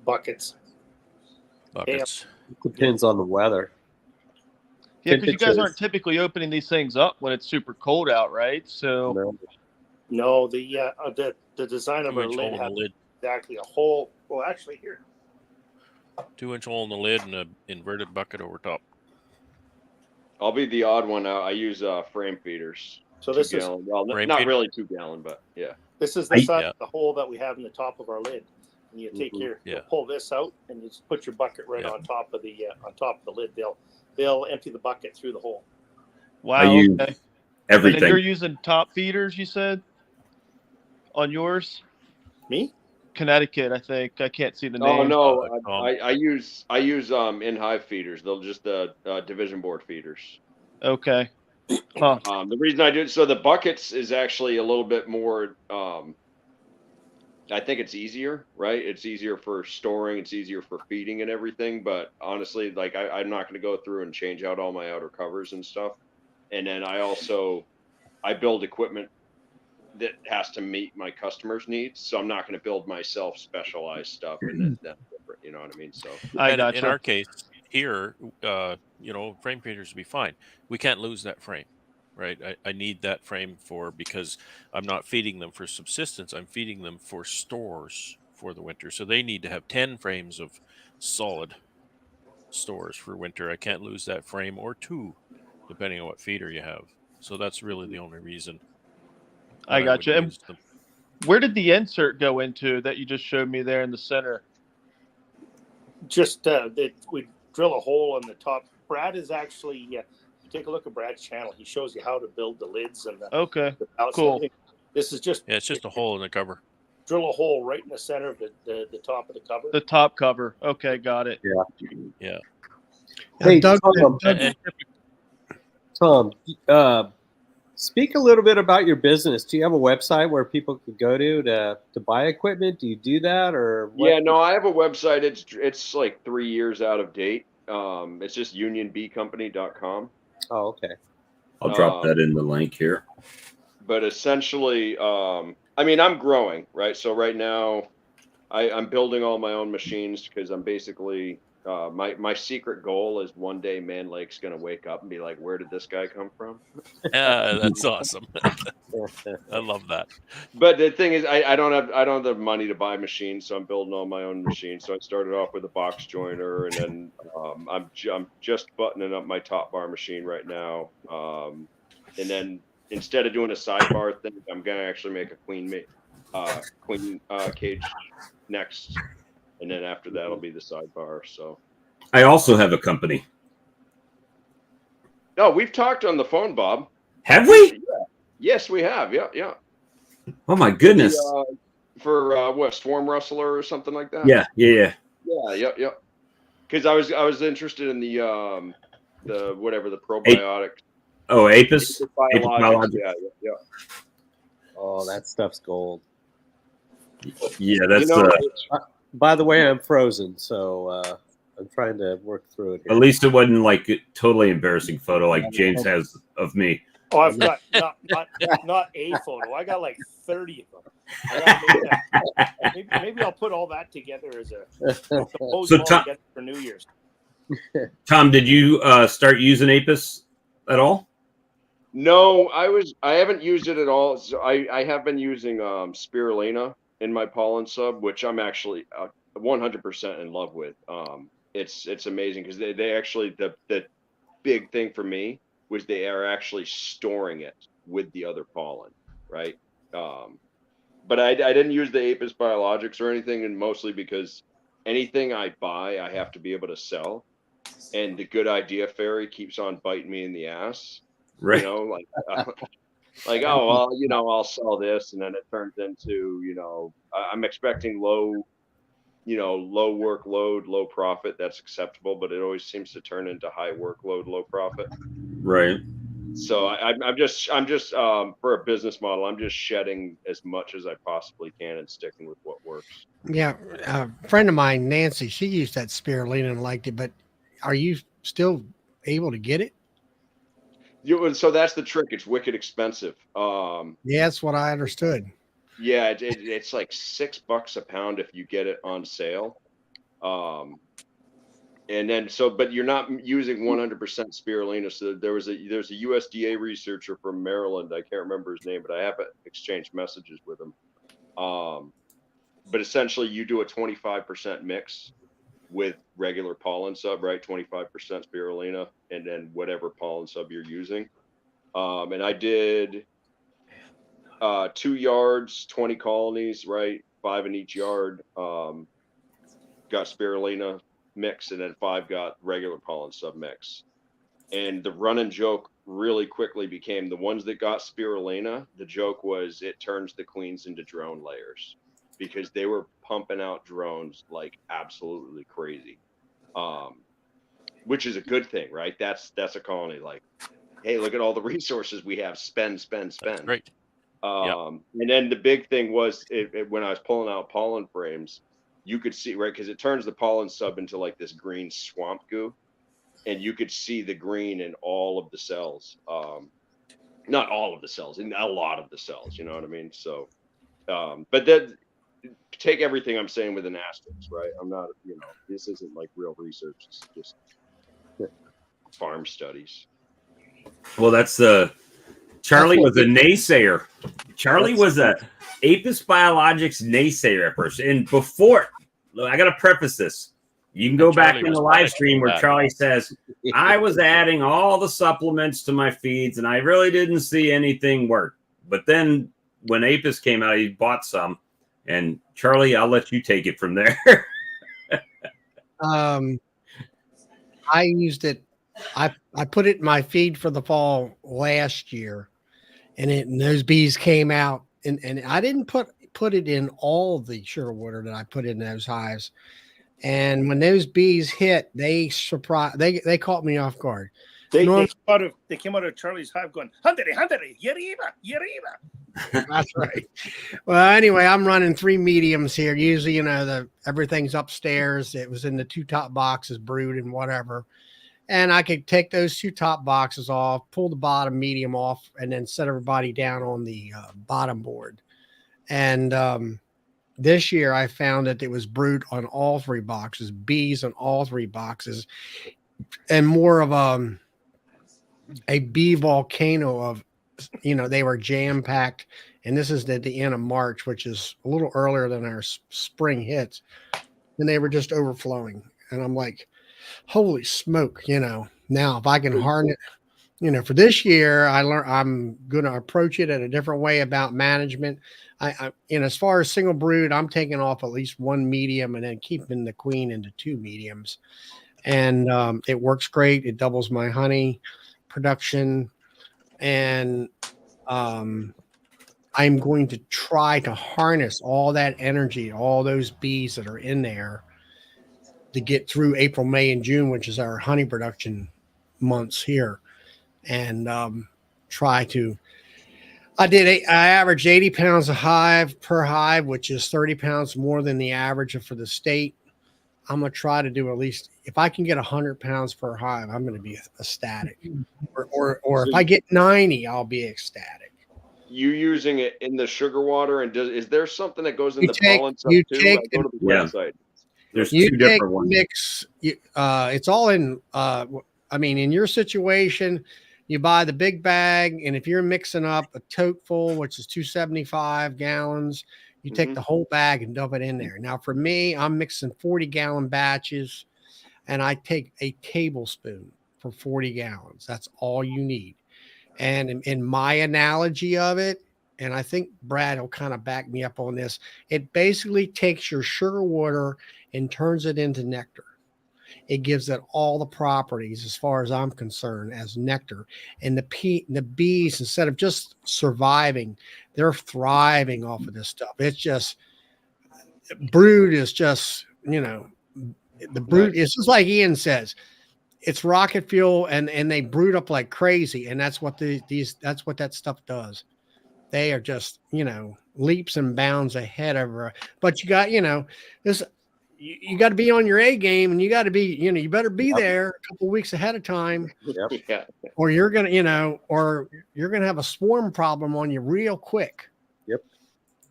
Buckets. Buckets. Depends on the weather. Yeah, because you guys aren't Temperatures. typically opening these things up when it's super cold out, right? So No. No, the design of our 2-inch hole lid in the has lid. exactly a hole. Well, actually, here. 2-inch hole in the lid and an inverted bucket over top. I'll be the odd one out. I use frame feeders. So 2 this is gallon. Well, Frame not feeder? really 2 gallon, but yeah. this is Yeah. the hole that we have in the top of our lid. And you take Mhm. you'll Yeah. pull this out and you just put your bucket right Yeah. on top of the lid. They'll empty the bucket through the hole. wow, I use okay. And then everything. you're using top feeders, you said, on yours? Me? Connecticut, I think. I can't see the Oh name. no, Tom. I use in hive feeders. They'll just division board feeders. Okay. Huh. The reason I do it, so the buckets is actually a little bit more. I think it's easier, right? It's easier for storing. It's easier for feeding and everything. But honestly, like I'm not going to go through and change out all my outer covers and stuff. And then I build equipment that has to meet my customers' needs. So I'm not going to build myself specialized stuff, and that's different. You know what I mean? So I And in gotcha. our case here, frame feeders would be fine. We can't lose that frame, right? I need that frame because I'm not feeding them for subsistence. I'm feeding them for stores for the winter. So they need to have 10 frames of solid stores for winter. I can't lose that frame or 2, depending on what feeder you have. So that's really the only reason I that I would gotcha. And use them. where did the insert go into that you just showed me there in the center? Just we drill a hole in the top. Brad is actually take a look at Brad's channel. He shows you how to build the lids and the Okay. pallets. Cool. This is just Yeah, it's just a hole in the cover. drill a hole right in the center of the top of the cover. The top cover. Okay, got it. Yeah. Hey, Doug, Tom, And Tom, speak a little bit about your business. Do you have a website where people can go to buy equipment? Do you do that, or what? Yeah, no, I have a website. It's like 3 years out of date. It's just unionbcompany.com. Oh, okay. I'll drop that in the link here. But essentially, I mean, I'm growing, right? So right now, I'm building all my own machines because I'm basically my secret goal is one day Man Lake's gonna wake up and be like, "Where did this guy come from?" that's awesome. I love that. But the thing is, I don't have the money to buy machines, so I'm building all my own machines. So I started off with a box joiner, and then I'm just buttoning up my top bar machine right now. And then instead of doing a sidebar thing, I'm gonna actually make a queen cage next, and then after that, it'll be the sidebar. So I also have a company. no, we've talked on the phone, Bob. Have we? Yes, we have. Yeah. Oh my goodness. For what, Swarm Rustler or something like that? Yeah. Yeah. Because I was interested in the whatever the probiotic. Oh, Apis. Biologics. Yeah. Oh, that stuff's gold. Yeah, that's By the way, I'm frozen, so I'm trying to work through it here. at least it wasn't like a totally embarrassing photo like James has of me. Oh, I've got not a photo. I got like 30 of them. I gotta make that. Maybe I'll put all that together as a compose So all together for New Year's. Tom, did you start using Apis at all? No, I haven't used it at all. So I have been using spirulina in my pollen sub, which I'm actually 100% in love with. It's amazing because they actually the big thing for me was they are actually storing it with the other pollen, right? But I didn't use the Apis biologics or anything, and mostly because anything I buy, I have to be able to sell. And the good idea fairy keeps on biting me in the ass. Right. You know, like oh well, I'll sell this, and then it turns into I'm expecting low workload, low profit. That's acceptable, but it always seems to turn into high workload, low profit. Right. So I'm just for a business model, I'm just shedding as much as I possibly can and sticking with what works. Yeah, a friend of mine, Nancy, she used that spirulina and liked it, but are you still able to get it? So that's the trick. It's wicked expensive. Yeah, that's what I understood. Yeah, it's like $6 a pound if you get it on sale. And then but you're not using 100% spirulina. So there's a USDA researcher from Maryland. I can't remember his name, but I haven't exchanged messages with him. But essentially you do a 25% mix with regular pollen sub, right? 25% spirulina, and then whatever pollen sub you're using. And I did 2 yards, 20 colonies, right? 5 in each yard. Got spirulina mix, and then 5 got regular pollen sub mix. And the running joke really quickly became the ones that got spirulina. The joke was it turns the queens into drone layers because they were pumping out drones like absolutely crazy. Which is a good thing, right? That's a colony like, hey, look at all the resources we have. Spend. That's great. And then the big thing was when I was pulling out pollen frames, you could see, right, because it turns the pollen sub into like this green swamp goo, and you could see the green in all of the cells. Not all of the cells, in a lot of the cells, you know what I mean? So, but then take everything I'm saying with an asterisk, right? I'm not, this isn't like real research. It's just farm studies. Well, that's Charlie was a naysayer. Charlie was a Apis Biologics naysayer at first. And before, I got to preface this. You can go back in the live stream where Charlie says, I was adding all the supplements to my feeds and I really didn't see anything work. But then when Apis came out, he bought some. And Charlie, I'll let you take it from there. I used it I put it in my feed for the fall last year, and those bees came out, and I didn't put it in all the sugar water that I put in those hives. And when those bees hit, they caught me off guard. They came out of Charlie's hive going, "Hundred, hundred, yeriba, yeriba." That's right. Well, anyway, I'm running 3 mediums here. Usually, everything's upstairs. It was in the 2 top boxes, brood and whatever. And I could take those 2 top boxes off, pull the bottom medium off, and then set everybody down on the bottom board. And this year I found that it was brood on all 3 boxes, bees on all 3 boxes, and more of a bee volcano of, they were jam packed. And this is at the end of March, which is a little earlier than our spring hits. And they were just overflowing. And I'm like, holy smoke, now if I can harness, for this year, I'm going to approach it in a different way about management. As far as single brood, I'm taking off at least 1 medium and then keeping the queen into 2 mediums. And it works great. It doubles my honey production. And I'm going to try to harness all that energy, all those bees that are in there to get through April, May, and June, which is our honey production months here. And I averaged 80 pounds a hive per hive, which is 30 pounds more than the average for the state. I'm going to try to do at least, if I can get 100 pounds per hive, I'm going to be ecstatic. Or if I get 90, I'll be ecstatic. You using it in the sugar water, and is there something that goes in the pollen stuff too? I go to the website. There's 2 different ones. It's all in. In your situation, you buy the big bag, and if you're mixing up a tote full, which is 275 gallons, you take the whole bag and dump it in there. Now, for me, I'm mixing 40-gallon batches, and I take a tablespoon for 40 gallons. That's all you need. And in my analogy of it, and I think Brad will kind of back me up on this, it basically takes your sugar water and turns it into nectar. It gives it all the properties, as far as I'm concerned, as nectar. And the bees, instead of just surviving, they're thriving off of this stuff. It's just, brood is just, the brood is just like Ian says, it's rocket fuel, and they brood up like crazy. And that's what that's what that stuff does. They are just, leaps and bounds ahead of her. But you got, this, you got to be on your A game, and you got to be, you better be there a couple weeks ahead of time, or you're going to have a swarm problem on you real quick. Yep.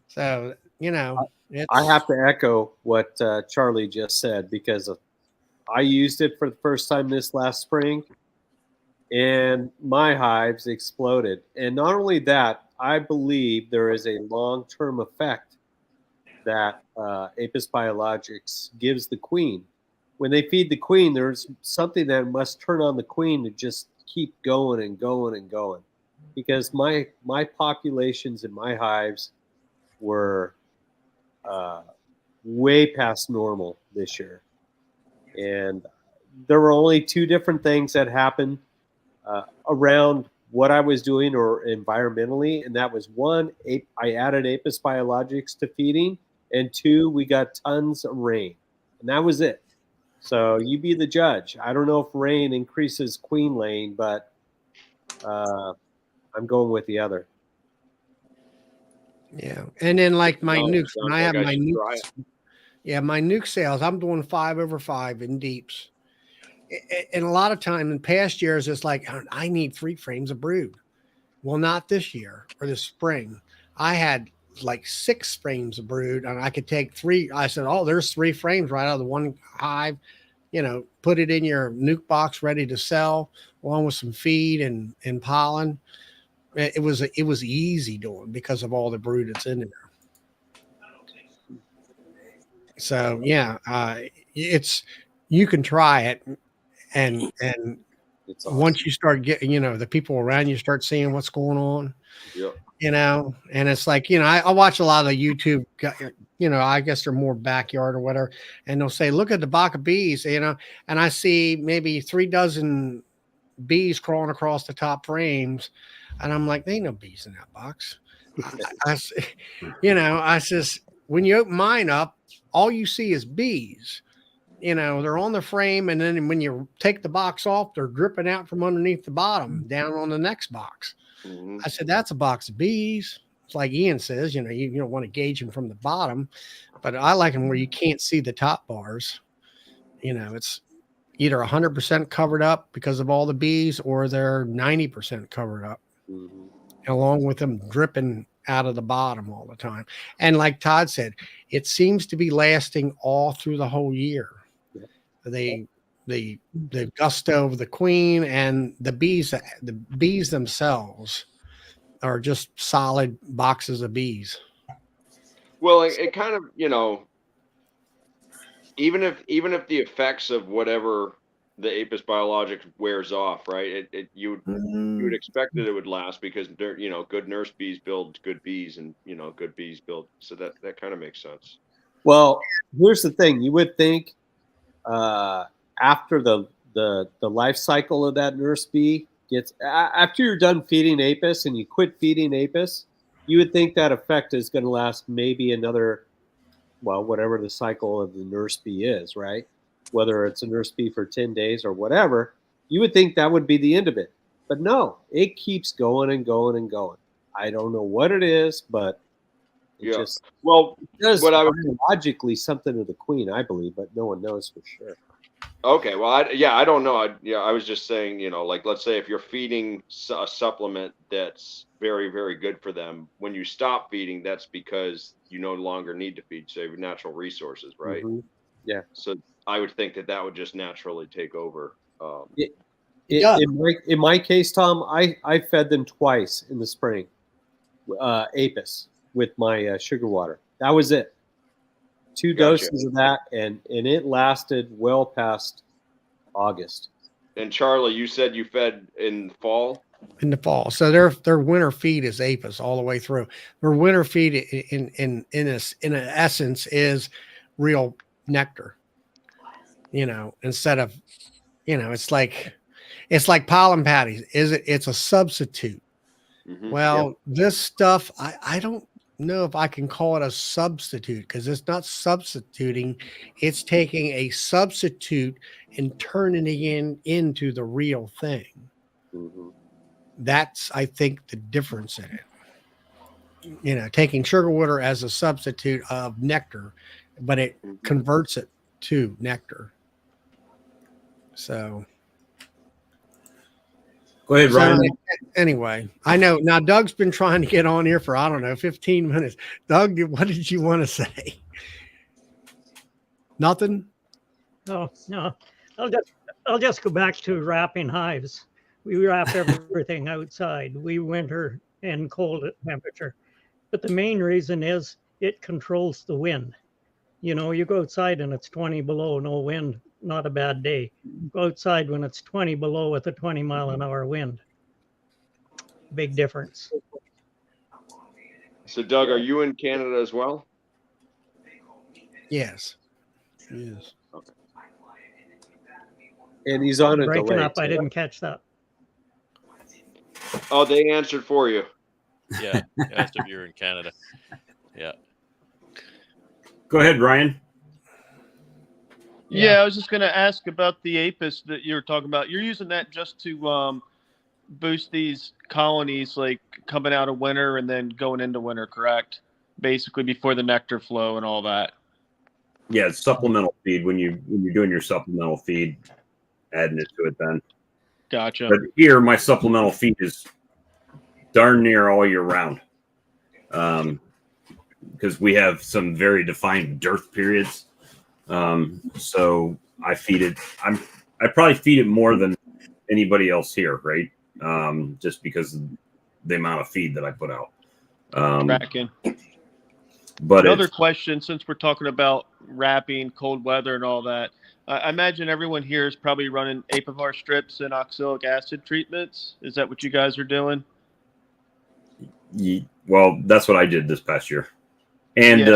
So, I have to echo what Charlie just said, because I used it for the first time this last spring, and my hives exploded. And not only that, I believe there is a long-term effect that Apis biologics gives the queen. When they feed the queen, there's something that must turn on the queen to just keep going and going and going. Because my populations in my hives were way past normal this year. And there were only 2 different things that happened around what I was doing or environmentally. And that was 1, I added Apis biologics to feeding. And 2, we got tons of rain. And that was it. So you be the judge. I don't know if rain increases queen laying, but I'm going with the other. Yeah. And then like my nukes, when I have my nukes, my nuke sales, I'm doing 5 over 5 in deeps. And a lot of time in past years, it's like, I need 3 frames of brood. Well, not this year or this spring. I had like 6 frames of brood, and I could take 3. I said, oh, there's 3 frames right out of the one hive, put it in your nuke box ready to sell, along with some feed and pollen. It was easy doing because of all the brood that's in there. So you can try it, and it's awesome. Once you start getting, the people around you start seeing what's going on, and it's like, I watch a lot of the YouTube, I guess they're more backyard or whatever, and they'll say, look at the Baka bees, and I see maybe 3 dozen bees crawling across the top frames, and I'm like, there ain't no bees in that box. I says, when you open mine up, all you see is bees. They're on the frame, and then when you take the box off, they're dripping out from underneath the bottom down on the next box. Mhm. I said, that's a box of bees. It's like Ian says, you don't want to gauge them from the bottom, but I like them where you can't see the top bars. It's either 100% covered up because of all the bees, or they're 90% covered up, Mhm. along with them dripping out of the bottom all the time. And like Todd said, it seems to be lasting all through the whole year. The gusto of the queen and the bees themselves are just solid boxes of bees. Well, it kind of, even if the effects of whatever the Apis biologic wears off, right? You would expect that it would last because good nurse bees build good bees, and good bees build. So that kind of makes sense. Well, here's the thing: you would think after the life cycle of that nurse bee gets after you're done feeding Apis and you quit feeding Apis, you would think that effect is going to last maybe another, well, whatever the cycle of the nurse bee is, right? Whether it's a nurse bee for 10 days or whatever, you would think that would be the end of it. But no, it keeps going and going and going. I don't know what it is, but it just does biologically something to the queen, I believe, but no one knows for sure. Okay, well, I don't know. I was just saying, like, let's say if you're feeding a supplement that's very, very good for them, when you stop feeding, that's because you no longer need to feed, save natural resources, right? Mm-hmm. Yeah. So I would think that would just naturally take over. In my case, Tom, I fed them twice in the spring, Apis with my sugar water. That was it. 2 doses of that, and it lasted well past August. And Charlie, you said you fed in fall? In the fall. So their winter feed is Apis all the way through. Their winter feed in essence is real nectar. Instead of, it's like pollen patties. It's a substitute. Mm-hmm. Well, this stuff, I don't know if I can call it a substitute, because it's not substituting. It's taking a substitute and turning it into the real thing. Mm-hmm. That's, I think, the difference in it. Taking sugar water as a substitute of nectar, but it converts it to nectar. So go ahead, Ryan. Anyway, I know now Doug's been trying to get on here for, 15 minutes. Doug, what did you want to say? Nothing? Oh, no. I'll just go back to wrapping hives. We wrap everything outside. We winter and cold at temperature. But the main reason is it controls the wind. You go outside and it's 20 below, no wind, not a bad day. Go outside when it's 20 below with a 20-mile-an-hour wind. Big difference. So, Doug, are you in Canada as well? Yes. Yes. Okay. And he's on a breaking delay. Up. I didn't catch that. Oh, they answered for you. Yeah, asked if you're in Canada. Yeah. Go ahead, Ryan. Yeah, I was just going to ask about the Apis that you were talking about. You're using that just to boost these colonies, like coming out of winter and then going into winter, correct? Basically before the nectar flow and all that. Yeah, it's supplemental feed. When you're doing your supplemental feed, adding it to it then. Gotcha. But here, my supplemental feed is darn near all year round, because we have some very defined dearth periods. So I feed it. I probably feed it more than anybody else here, right? Just because of the amount of feed that I put out. Tracking. But another question, since we're talking about wrapping, cold weather, and all that, I imagine everyone here is probably running Apivar strips and oxalic acid treatments. Is that what you guys are doing? Well, that's what I did this past year. And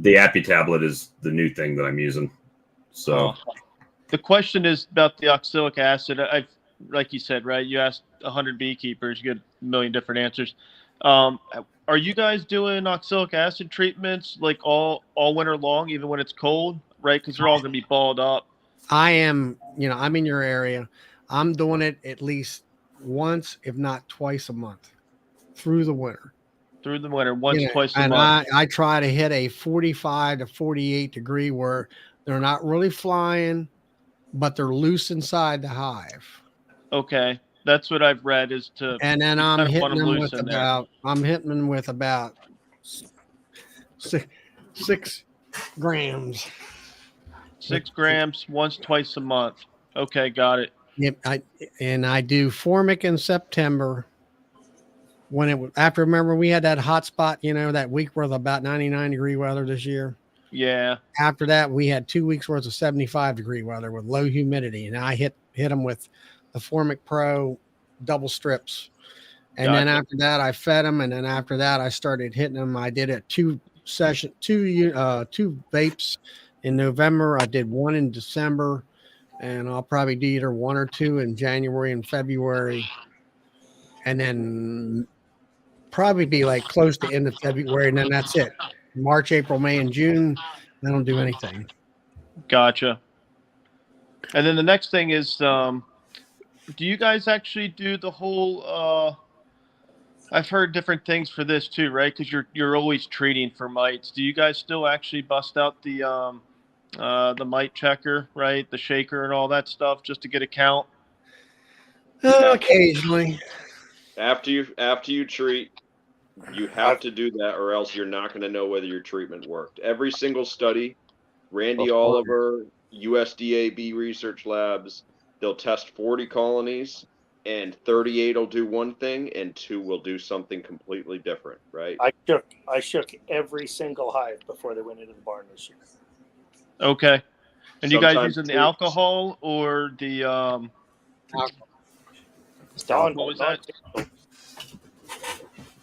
the Appy tablet is the new thing that I'm using. So the question is about the oxalic acid. like you said, right? You asked 100 beekeepers, you get a million different answers. Are you guys doing oxalic acid treatments like all winter long, even when it's cold, right? Because they're all going to be balled up. I am, I'm in your area. I'm doing it at least once, if not twice a month through the winter. Through the winter, once, twice a And month. I try to hit a 45 to 48 degree where they're not really flying, but they're loose inside the hive. Okay, that's what I've read is to. And then you I'm kind of hitting want them loose with in there. about 6 grams. 6 grams once, twice a month. Okay, got it. Yep, I do formic in September. When remember we had that hot spot, that week worth of about 99-degree weather this year. Yeah. After that, we had 2 weeks worth of 75-degree weather with low humidity, and I hit them with the Formic Pro double strips. And then after that, I fed them, and then after that, I started hitting them. I did it two vapes in November. I did one in December, and I'll probably do either one or two in January and February, and then probably be like close to end of February, and then that's it. March, April, May, and June, I don't do anything. Gotcha. And then the next thing is, do you guys actually do the whole? I've heard different things for this too, right? Because you're always treating for mites. Do you guys still actually bust out the mite checker, right? The shaker and all that stuff just to get a count? Occasionally. After you treat, you have to do that, or else you're not going to know whether your treatment worked. Every single study, Randy Oliver, USDA Bee Research Labs, they'll test 40 colonies, and 38 will do one thing, and 2 will do something completely different, right? I shook every single hive before they went into the barn this year. Okay. And you guys Sometimes using the alcohol or the Dawn, what was that?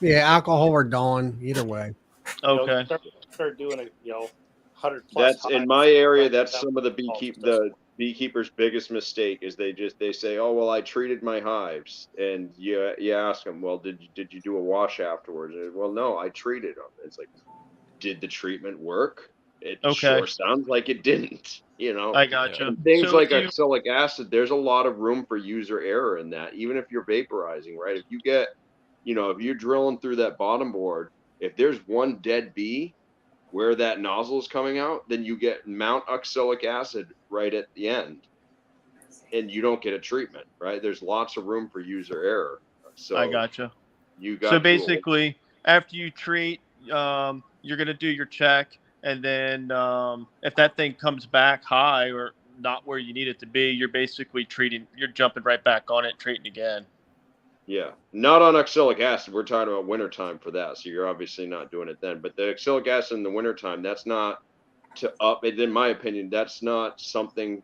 Yeah, alcohol or Dawn, either way. Okay. Start doing it, 100 That's plus. in my area. That's some of the beekeeper's biggest mistake is they say, oh well, I treated my hives, and you ask them, well, did you do a wash afterwards? And, well, no, I treated them. It's like, did the treatment work? It sure sounds like it didn't. I gotcha. And things like oxalic acid, there's a lot of room for user error in that. Even if you're vaporizing, right? If you get, if you're drilling through that bottom board, if there's one dead bee where that nozzle is coming out, then you mount oxalic acid right at the end, and you don't get a treatment, right? There's lots of room for user error. So I gotcha. So basically, after you treat, you're gonna do your check, and then if that thing comes back high or not where you need it to be, you're basically you're jumping right back on it, treating again. Yeah, not on oxalic acid. We're talking about wintertime for that. So you're obviously not doing it then. But the oxalic acid in the wintertime, that's not to up, in my opinion, that's not something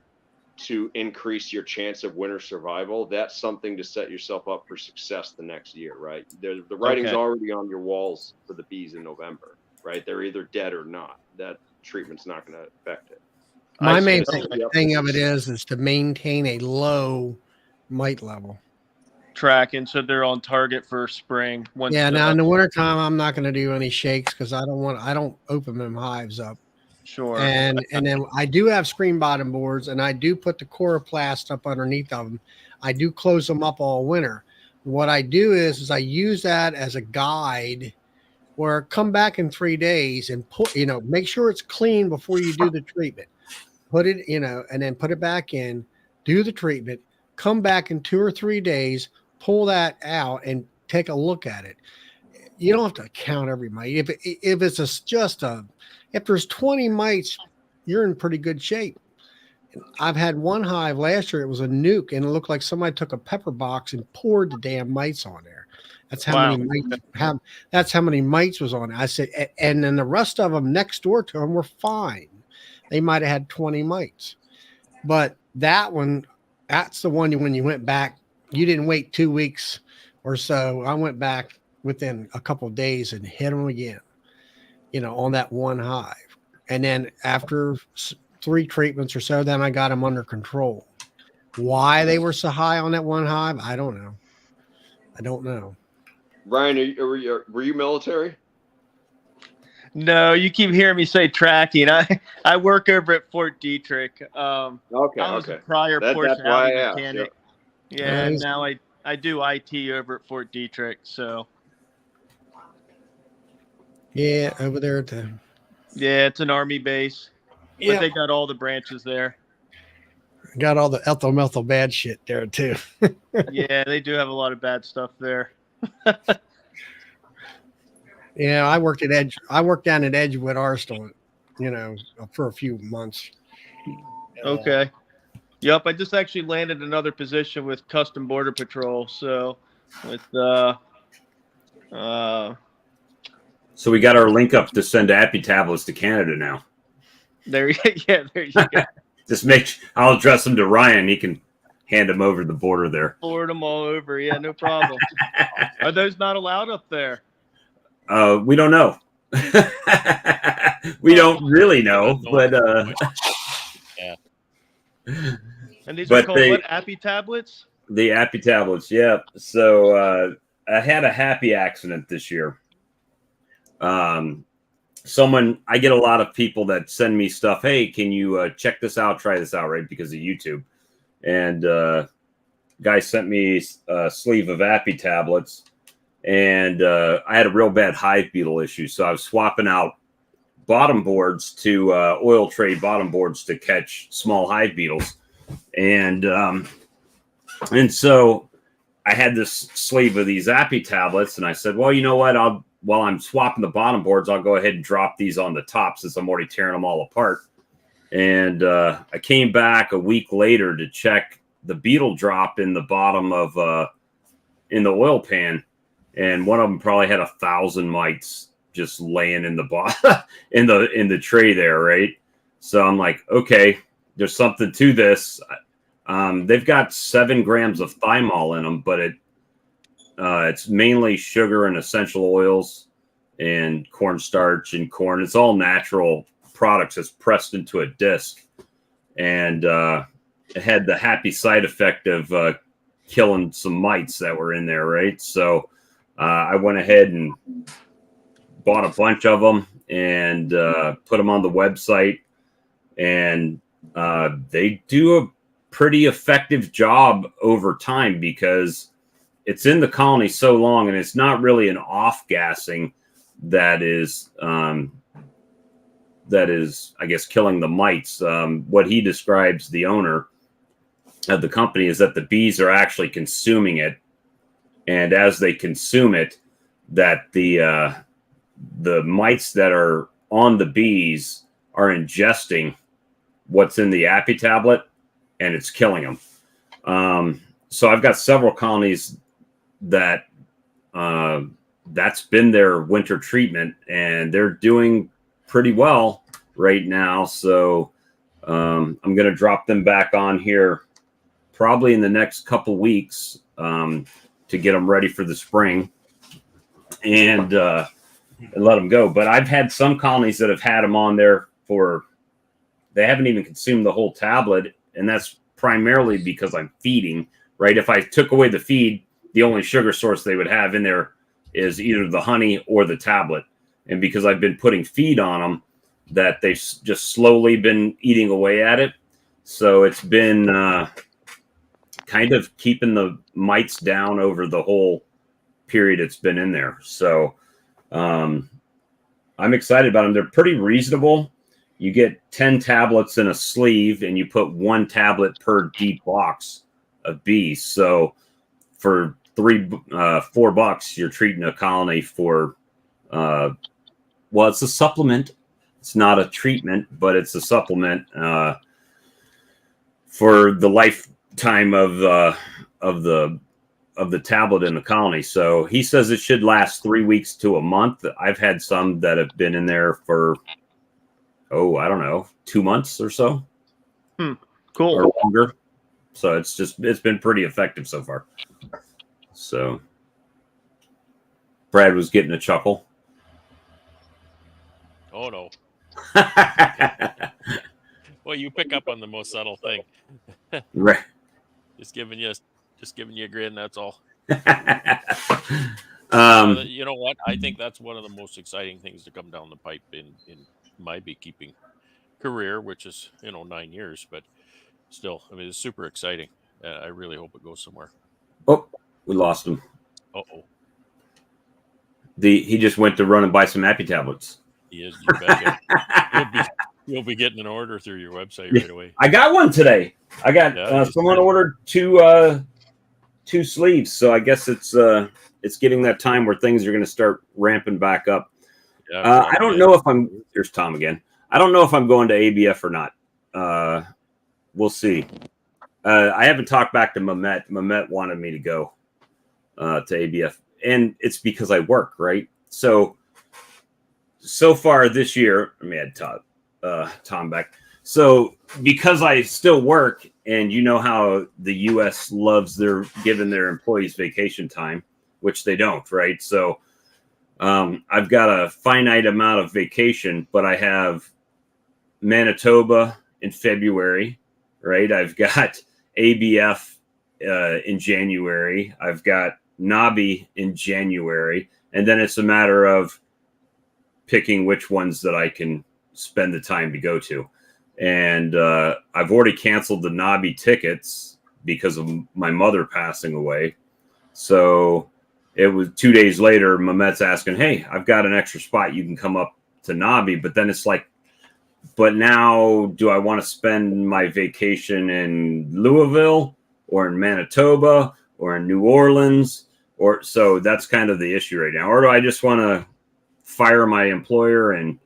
to increase your chance of winter survival. That's something to set yourself up for success the next year, right? The writing's already on your walls for the bees in November, right? They're either dead or not. That treatment's not going to affect it. My main thing of it is to maintain a low mite level. Tracking so they're on target for spring. Now in the wintertime, I'm not going to do any shakes because I don't open them hives up. Sure. And then I do have screen bottom boards, and I do put the coroplast up underneath of them. I do close them up all winter. What I do is I use that as a guide where come back in 3 days and make sure it's clean before you do the treatment. Put it, and then put it back in, do the treatment, come back in 2 or 3 days, pull that out and take a look at it. You don't have to count every mite. If there's 20 mites, you're in pretty good shape. I've had one hive last year. It was a nuke, and it looked like somebody took a pepper box and poured the damn mites on there. That's how many mites. That's how many mites was on it. I said, and then the rest of them next door to them were fine. They might have had 20 mites, but that's the one when you went back. You didn't wait 2 weeks or so. I went back within a couple of days and hit them again, on that one hive. And then after 3 treatments or so, then I got them under control. Why they were so high on that one hive, I don't know. I don't know. Ryan, were you military? No, you keep hearing me say tracking. I work over at Fort Detrick. Okay, I was okay. a prior That's why portionality I asked. mechanic. Yep. Yeah, and Nice. now I do IT over at Fort Detrick. So Yeah, over there at the yeah, it's an Army base, but they got all the branches there. got all the ethyl methyl bad shit there too. Yeah, they do have a lot of bad stuff there. Yeah, I worked down at Edgewood Arsenal, for a few months. Okay. Yep, I just actually landed another position with Custom Border Patrol. So with So we got our link up to send Appy tablets to Canada now. there you go. Just I'll address them to Ryan. He can hand them over the border there. Forward them all over. Yeah, no problem. Are those not allowed up there? We don't know. We don't really know, but Yeah. And these are but called what? Appy tablets? the Appy tablets, yeah. So I had a happy accident this year. I get a lot of people that send me stuff. Hey, can you check this out? Try this out, right? Because of YouTube. And guy sent me a sleeve of Appy tablets, and I had a real bad hive beetle issue. So I was swapping out bottom boards to oil tray bottom boards to catch small hive beetles. And so I had this sleeve of these Appy tablets, and I said, well, you know what? While I'm swapping the bottom boards, I'll go ahead and drop these on the top since I'm already tearing them all apart. And I came back a week later to check the beetle drop in the bottom of in the oil pan, and one of them probably had 1,000 mites just laying in the bottom in the tray there, right? So I'm like, okay, there's something to this. They've got 7 grams of thymol in them, but it's mainly sugar and essential oils and cornstarch and corn. It's all natural products that's pressed into a disc, and it had the happy side effect of killing some mites that were in there, right? So I went ahead and bought a bunch of them and put them on the website, and they do a pretty effective job over time because it's in the colony so long, and it's not really an off-gassing that is, I guess, killing the mites. What he describes, the owner of the company, is that the bees are actually consuming it, and as they consume it, that the mites that are on the bees are ingesting what's in the Appy tablet, and it's killing them. So I've got several colonies that that's been their winter treatment, and they're doing pretty well right now. So I'm going to drop them back on here probably in the next couple weeks to get them ready for the spring and let them go. But I've had some colonies that have had them on there they haven't even consumed the whole tablet, and that's primarily because I'm feeding, right? If I took away the feed, the only sugar source they would have in there is either the honey or the tablet. And because I've been putting feed on them, that they've just slowly been eating away at it. So it's been kind of keeping the mites down over the whole period it's been in there. So I'm excited about them. They're pretty reasonable. You get 10 tablets in a sleeve, and you put 1 tablet per deep box of bees. So for $4, you're treating a colony for, well, it's a supplement. It's not a treatment, but it's a supplement for the lifetime of the tablet in the colony. So he says it should last 3 weeks to a month. I've had some that have been in there for, I don't know, 2 months or so. Cool. Or longer. So it's been pretty effective so far. So Brad was getting a chuckle. Oh no. Well, you pick up on the most subtle thing. Right. Just giving you a grin. That's all. You know what? I think that's one of the most exciting things to come down the pipe in my beekeeping career, which is 9 years, but still, I mean, it's super exciting. I really hope it goes somewhere. Oh, we lost him. Uh-oh. He just went to run and buy some happy tablets. He is. You betcha. You'll be getting an order through your website right away. I got one today. I got someone ordered two sleeves, so I guess it's getting that time where things are going to start ramping back up. Yeah, I don't know if here's Tom again. I don't know if I'm going to ABF or not. We'll see. I haven't talked back to Mehmet. Mehmet wanted me to go to ABF, and it's because I work, right? So far this year, I mean, I had Tom back. So because I still work, and you know how the U.S. loves giving their employees vacation time, which they don't, right? So I've got a finite amount of vacation, but I have Manitoba in February, right? I've got ABF in January. I've got Nobby in January, and then it's a matter of picking which ones that I can spend the time to go to. And I've already canceled the Nobby tickets because of my mother passing away. So it was 2 days later, Mehmet's asking, hey, I've got an extra spot. You can come up to Nobby. But then it's like, but now do I want to spend my vacation in Louisville or in Manitoba or in New Orleans? So that's kind of the issue right now. Or do I just want to fire my employer and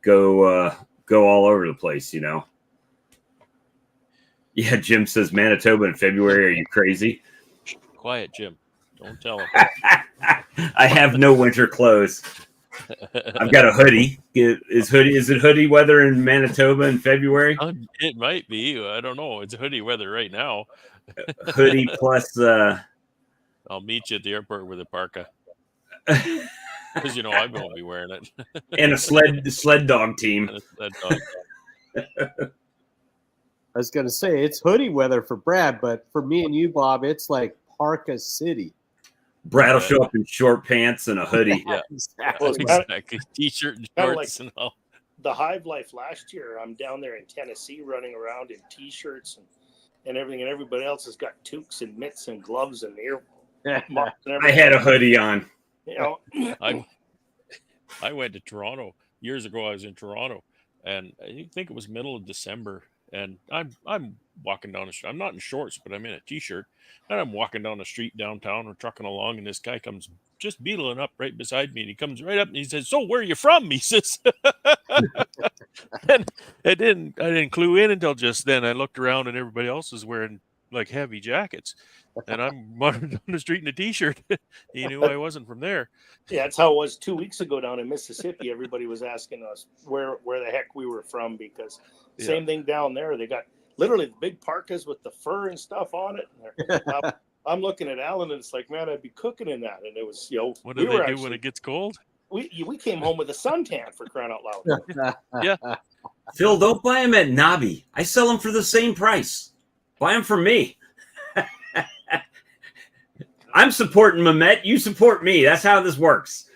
go all over the place, Yeah, Jim says Manitoba in February. Are you crazy? Quiet, Jim. Don't tell him. I have no winter clothes. I've got a hoodie. Is it hoodie weather in Manitoba in February? It might be. I don't know. It's hoodie weather right now. Hoodie plus. I'll meet you at the airport with a parka. Because I won't be wearing it. And a sled dog team. And a sled dog. I was going to say it's hoodie weather for Brad, but for me and you, Bob, it's like Parka City. Brad will show up in short pants and a hoodie. Yeah, exactly. Exactly. T-shirt and shorts and all. The Hive Life last year, I'm down there in Tennessee running around in T-shirts and everything, and everybody else has got toques and mitts and gloves and ear muffs and everything. I had a hoodie on. I went to Toronto years ago. I was in Toronto, and I think it was middle of December, and I'm walking down the street. I'm not in shorts, but I'm in a T-shirt, and I'm walking down the street downtown or trucking along, and this guy comes just beetling up right beside me, and he comes right up and he says, "So where are you from?" He says, and I didn't clue in until just then. I looked around, and everybody else was wearing like heavy jackets, and I'm running down the street in a T-shirt. He knew I wasn't from there. Yeah, that's how it was 2 weeks ago down in Mississippi. Everybody was asking us where the heck we were from, because same thing down there. They got literally the big parkas with the fur and stuff on it. I'm looking at Alan, and it's like, man, I'd be cooking in that. And it was, what do they do when it gets cold? We came home with a suntan, for crying out loud. Yeah. Phil, don't buy them at Nobby. I sell them for the same price. Buy them from me. I'm supporting Mehmet. You support me. That's how this works.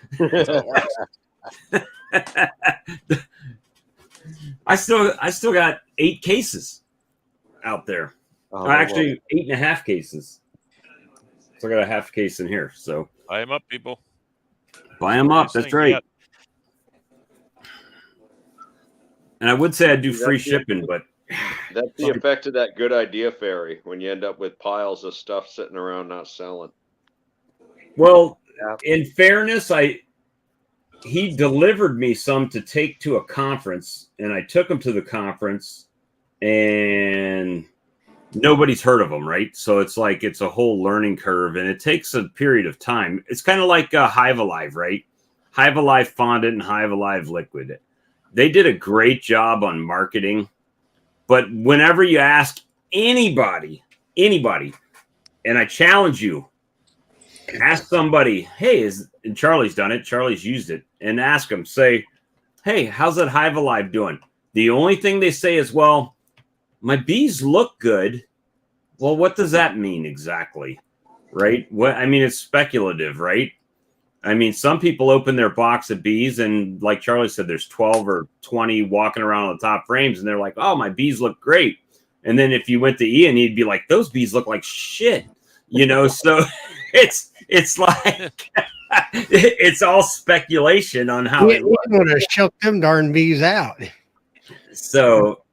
I still got 8 cases out there. Actually, 8.5 cases. So I got a half case in here. So buy them up, people. Buy them up. That's right. Yeah. And I would say I'd do free shipping, but that's the effect of that good idea fairy when you end up with piles of stuff sitting around not selling. Well, in fairness, he delivered me some to take to a conference, and I took him to the conference, and nobody's heard of them, right? So it's like it's a whole learning curve, and it takes a period of time. It's kind of like Hive Alive, right? Hive Alive fondant and Hive Alive liquid. They did a great job on marketing, but whenever you ask anybody, and I challenge you, ask somebody, hey, and Charlie's done it, Charlie's used it, and ask them, say, hey, how's that Hive Alive doing? The only thing they say is, well, my bees look good. Well, what does that mean exactly? Right? What I mean, it's speculative, right? I mean, some people open their box of bees and like Charlie said, there's 12 or 20 walking around on the top frames and they're like, oh, my bees look great. And then if you went to Ian, he'd be like, those bees look like shit. So it's like it's all speculation on how it Ian would have shook them darn bees out. So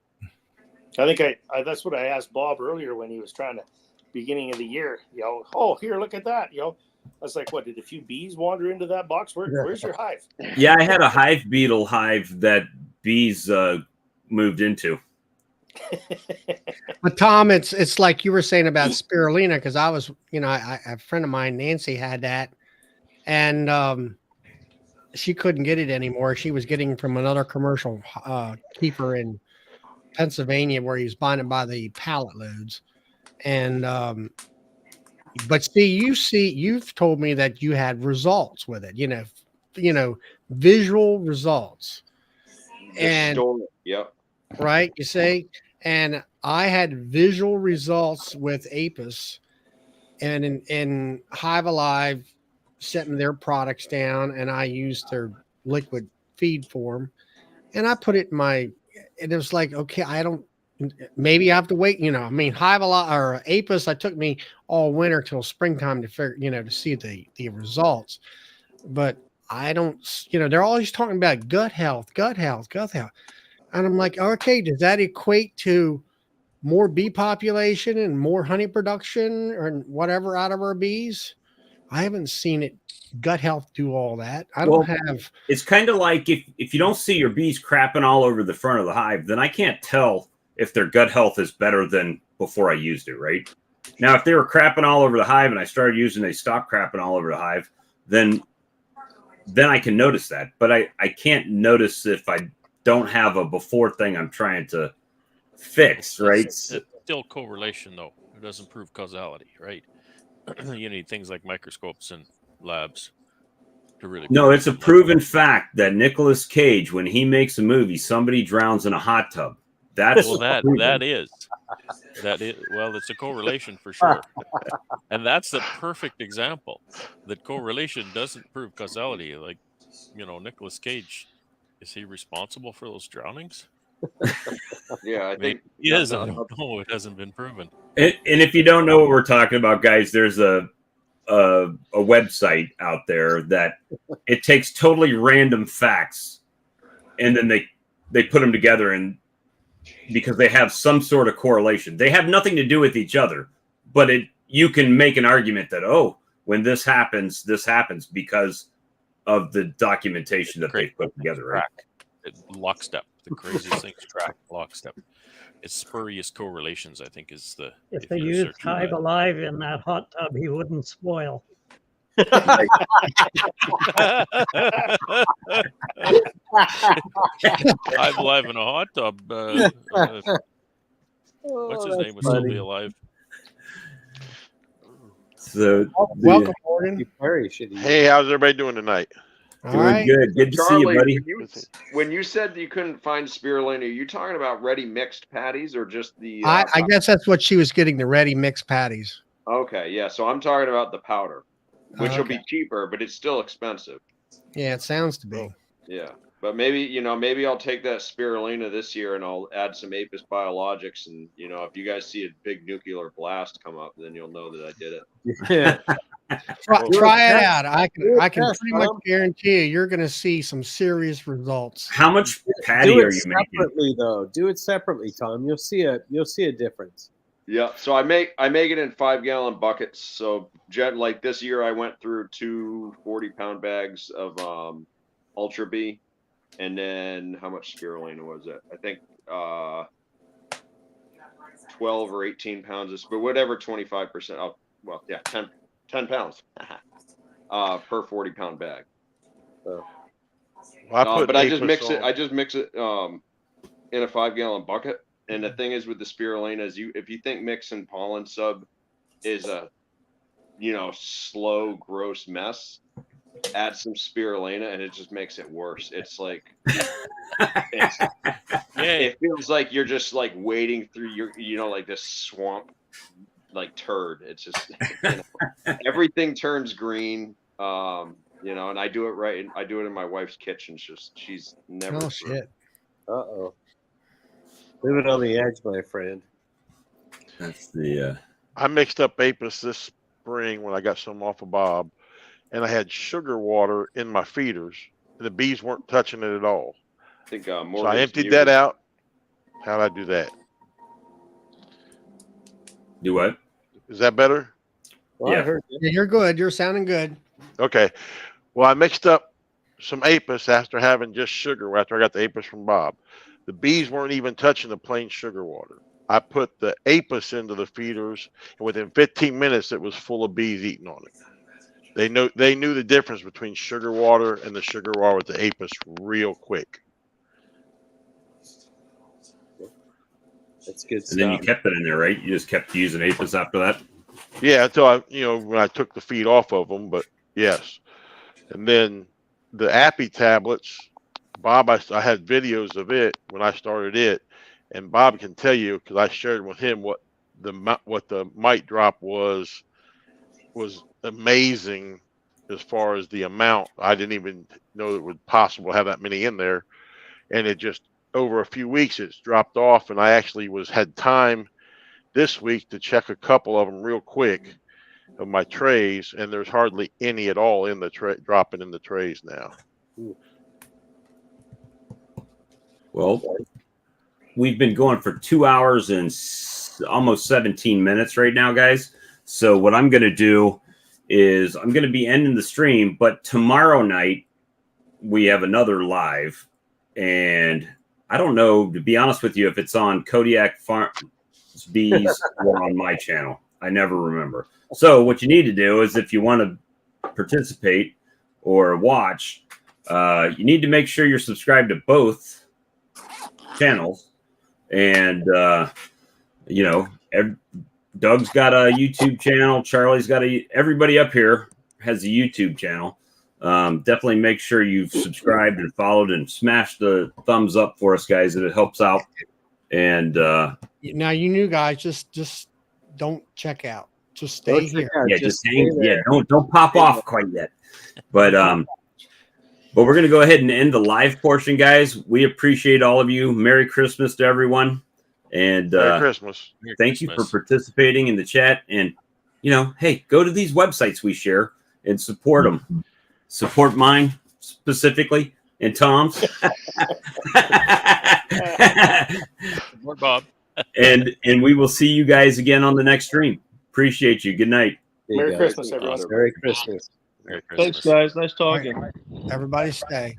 I think I that's what I asked Bob earlier when he was trying to beginning of the year. Oh, here, look at that. I was like, what, did a few bees wander into that box? Where's your hive? Yeah, I had a hive beetle hive that bees moved into. But Tom, it's like you were saying about spirulina, because I was, a friend of mine, Nancy, had that, and she couldn't get it anymore. She was getting from another commercial keeper in Pennsylvania where he's buying it by the pallet loads. And but you've told me that you had results with it, visual results. And yep. Right, you say, and I had visual results with Apis, and in Hive Alive sent me their products down, and I used their liquid feed form, and I put it in and it was like, okay, maybe I have to wait, Hive Alive or Apis, it took me all winter till springtime to figure, to see the results, but I don't, they're always talking about gut health. And I'm like, okay, does that equate to more bee population and more honey production or whatever out of our bees? I haven't seen it gut health do all that. I don't have. It's kind of like if you don't see your bees crapping all over the front of the hive, then I can't tell if their gut health is better than before I used it, right? Now, if they were crapping all over the hive and I started using, they stopped crapping all over the hive, then I can notice that. But I can't notice if I don't have a before thing I'm trying to fix, right? It's still correlation, though. It doesn't prove causality, right? You need things like microscopes and labs to really. No, it's a proven fact that Nicolas Cage, when he makes a movie, somebody drowns in a hot tub. That's that is. Well, it's a correlation for sure, and that's the perfect example that correlation doesn't prove causality. Like, Nicolas Cage. Is he responsible for those drownings? Yeah, I think he is. I don't know. It hasn't been proven. And if you don't know what we're talking about, guys, there's a website out there that it takes totally random facts, and then they put them together, and because they have some sort of correlation, they have nothing to do with each other, but you can make an argument that when this happens because of the documentation that they put together, right? Lockstep. The craziest things track lockstep. It's spurious correlations, I think, is the. If they used Hive Alive in that hot tub, he wouldn't spoil. Hive Alive in a hot tub. What's his name? Would still be alive. So welcome, Morgan. Hey, how's everybody doing tonight? Doing good. Good to see you, buddy. When you said you couldn't find spirulina, are you talking about ready mixed patties or just the? I guess that's what she was getting, the ready mixed patties. Okay, yeah. So I'm talking about the powder, which will be cheaper, but it's still expensive. Yeah, it sounds to be. Yeah, but maybe I'll take that spirulina this year and I'll add some Apis biologics, and if you guys see a big nuclear blast come up, then you'll know that I did it. Yeah. Try it out. I can pretty much guarantee you're going to see some serious results. How much patty are you making? Separately, though. Do it separately, Tom. You'll see a difference. Yeah. So I make it in 5-gallon buckets. So like this year, I went through 2 40-pound bags of Ultra B, and then how much spirulina was it? I think 12 or 18 pounds, but whatever, 25%. Oh, well, yeah, 10 pounds per 40-pound bag. Well, but I just mix it. I just mix it in a 5-gallon bucket. And the thing is with the spirulina is if you think mixing pollen sub is a slow, gross mess, add some spirulina and it just makes it worse. It's like it feels like you're just like wading through your like this swamp like turd. It's just everything turns green. And I do it right. I do it in my wife's kitchen. She's never. Oh shit. Uh-oh. Living on the edge, my friend. That's the. I mixed up Apis this spring when I got some off of Bob, and I had sugar water in my feeders, and the bees weren't touching it at all. I think So I Morgan's emptied muted. that out. How'd I do that? Do what? Is that better? Well, Yeah. I heard you. Yeah, you're good. You're sounding good. Okay. Well, I mixed up some Apis after having just sugar after I got the Apis from Bob. The bees weren't even touching the plain sugar water. I put the Apis into the feeders, and within 15 minutes, it was full of bees eating on it. They knew the difference between sugar water and the sugar water with the Apis real quick. That's good And stuff. then you kept it in there, right? You just kept using Apis after that. Yeah, until when I took the feed off of them, but yes. And then the Appy tablets, Bob, I had videos of it when I started it, and Bob can tell you because I shared with him what the mite drop was amazing as far as the amount. I didn't even know it was possible to have that many in there, and it just over a few weeks it's dropped off, and I actually had time this week to check a couple of them real quick of my trays, and there's hardly any at all in the dropping in the trays now. Well, we've been going for 2 hours and almost 17 minutes right now, guys. So what I'm going to do is I'm going to be ending the stream, but tomorrow night we have another live, and I don't know, to be honest with you, if it's on Kodiak Farms Bees or on my channel. I never remember. So what you need to do is if you want to participate or watch, you need to make sure you're subscribed to both channels. And, Doug's got a YouTube channel. Charlie's got everybody up here has a YouTube channel. Definitely make sure you've subscribed and followed and smashed the thumbs up for us, guys. It helps out. And Now, you new guys, just don't check out. Just stay here. Just hang. Yeah, don't pop off quite yet. But we're gonna go ahead and end the live portion, guys. We appreciate all of you. Merry Christmas to everyone, and Merry Christmas. Thank you for participating in the chat. And hey, go to these websites we share and support them. Support mine specifically and Tom's. Support Bob. and we will see you guys again on the next stream. Appreciate you. Good night. Merry Christmas, everyone. Merry Christmas. Merry Christmas. Thanks, guys. Nice talking. Everybody stay.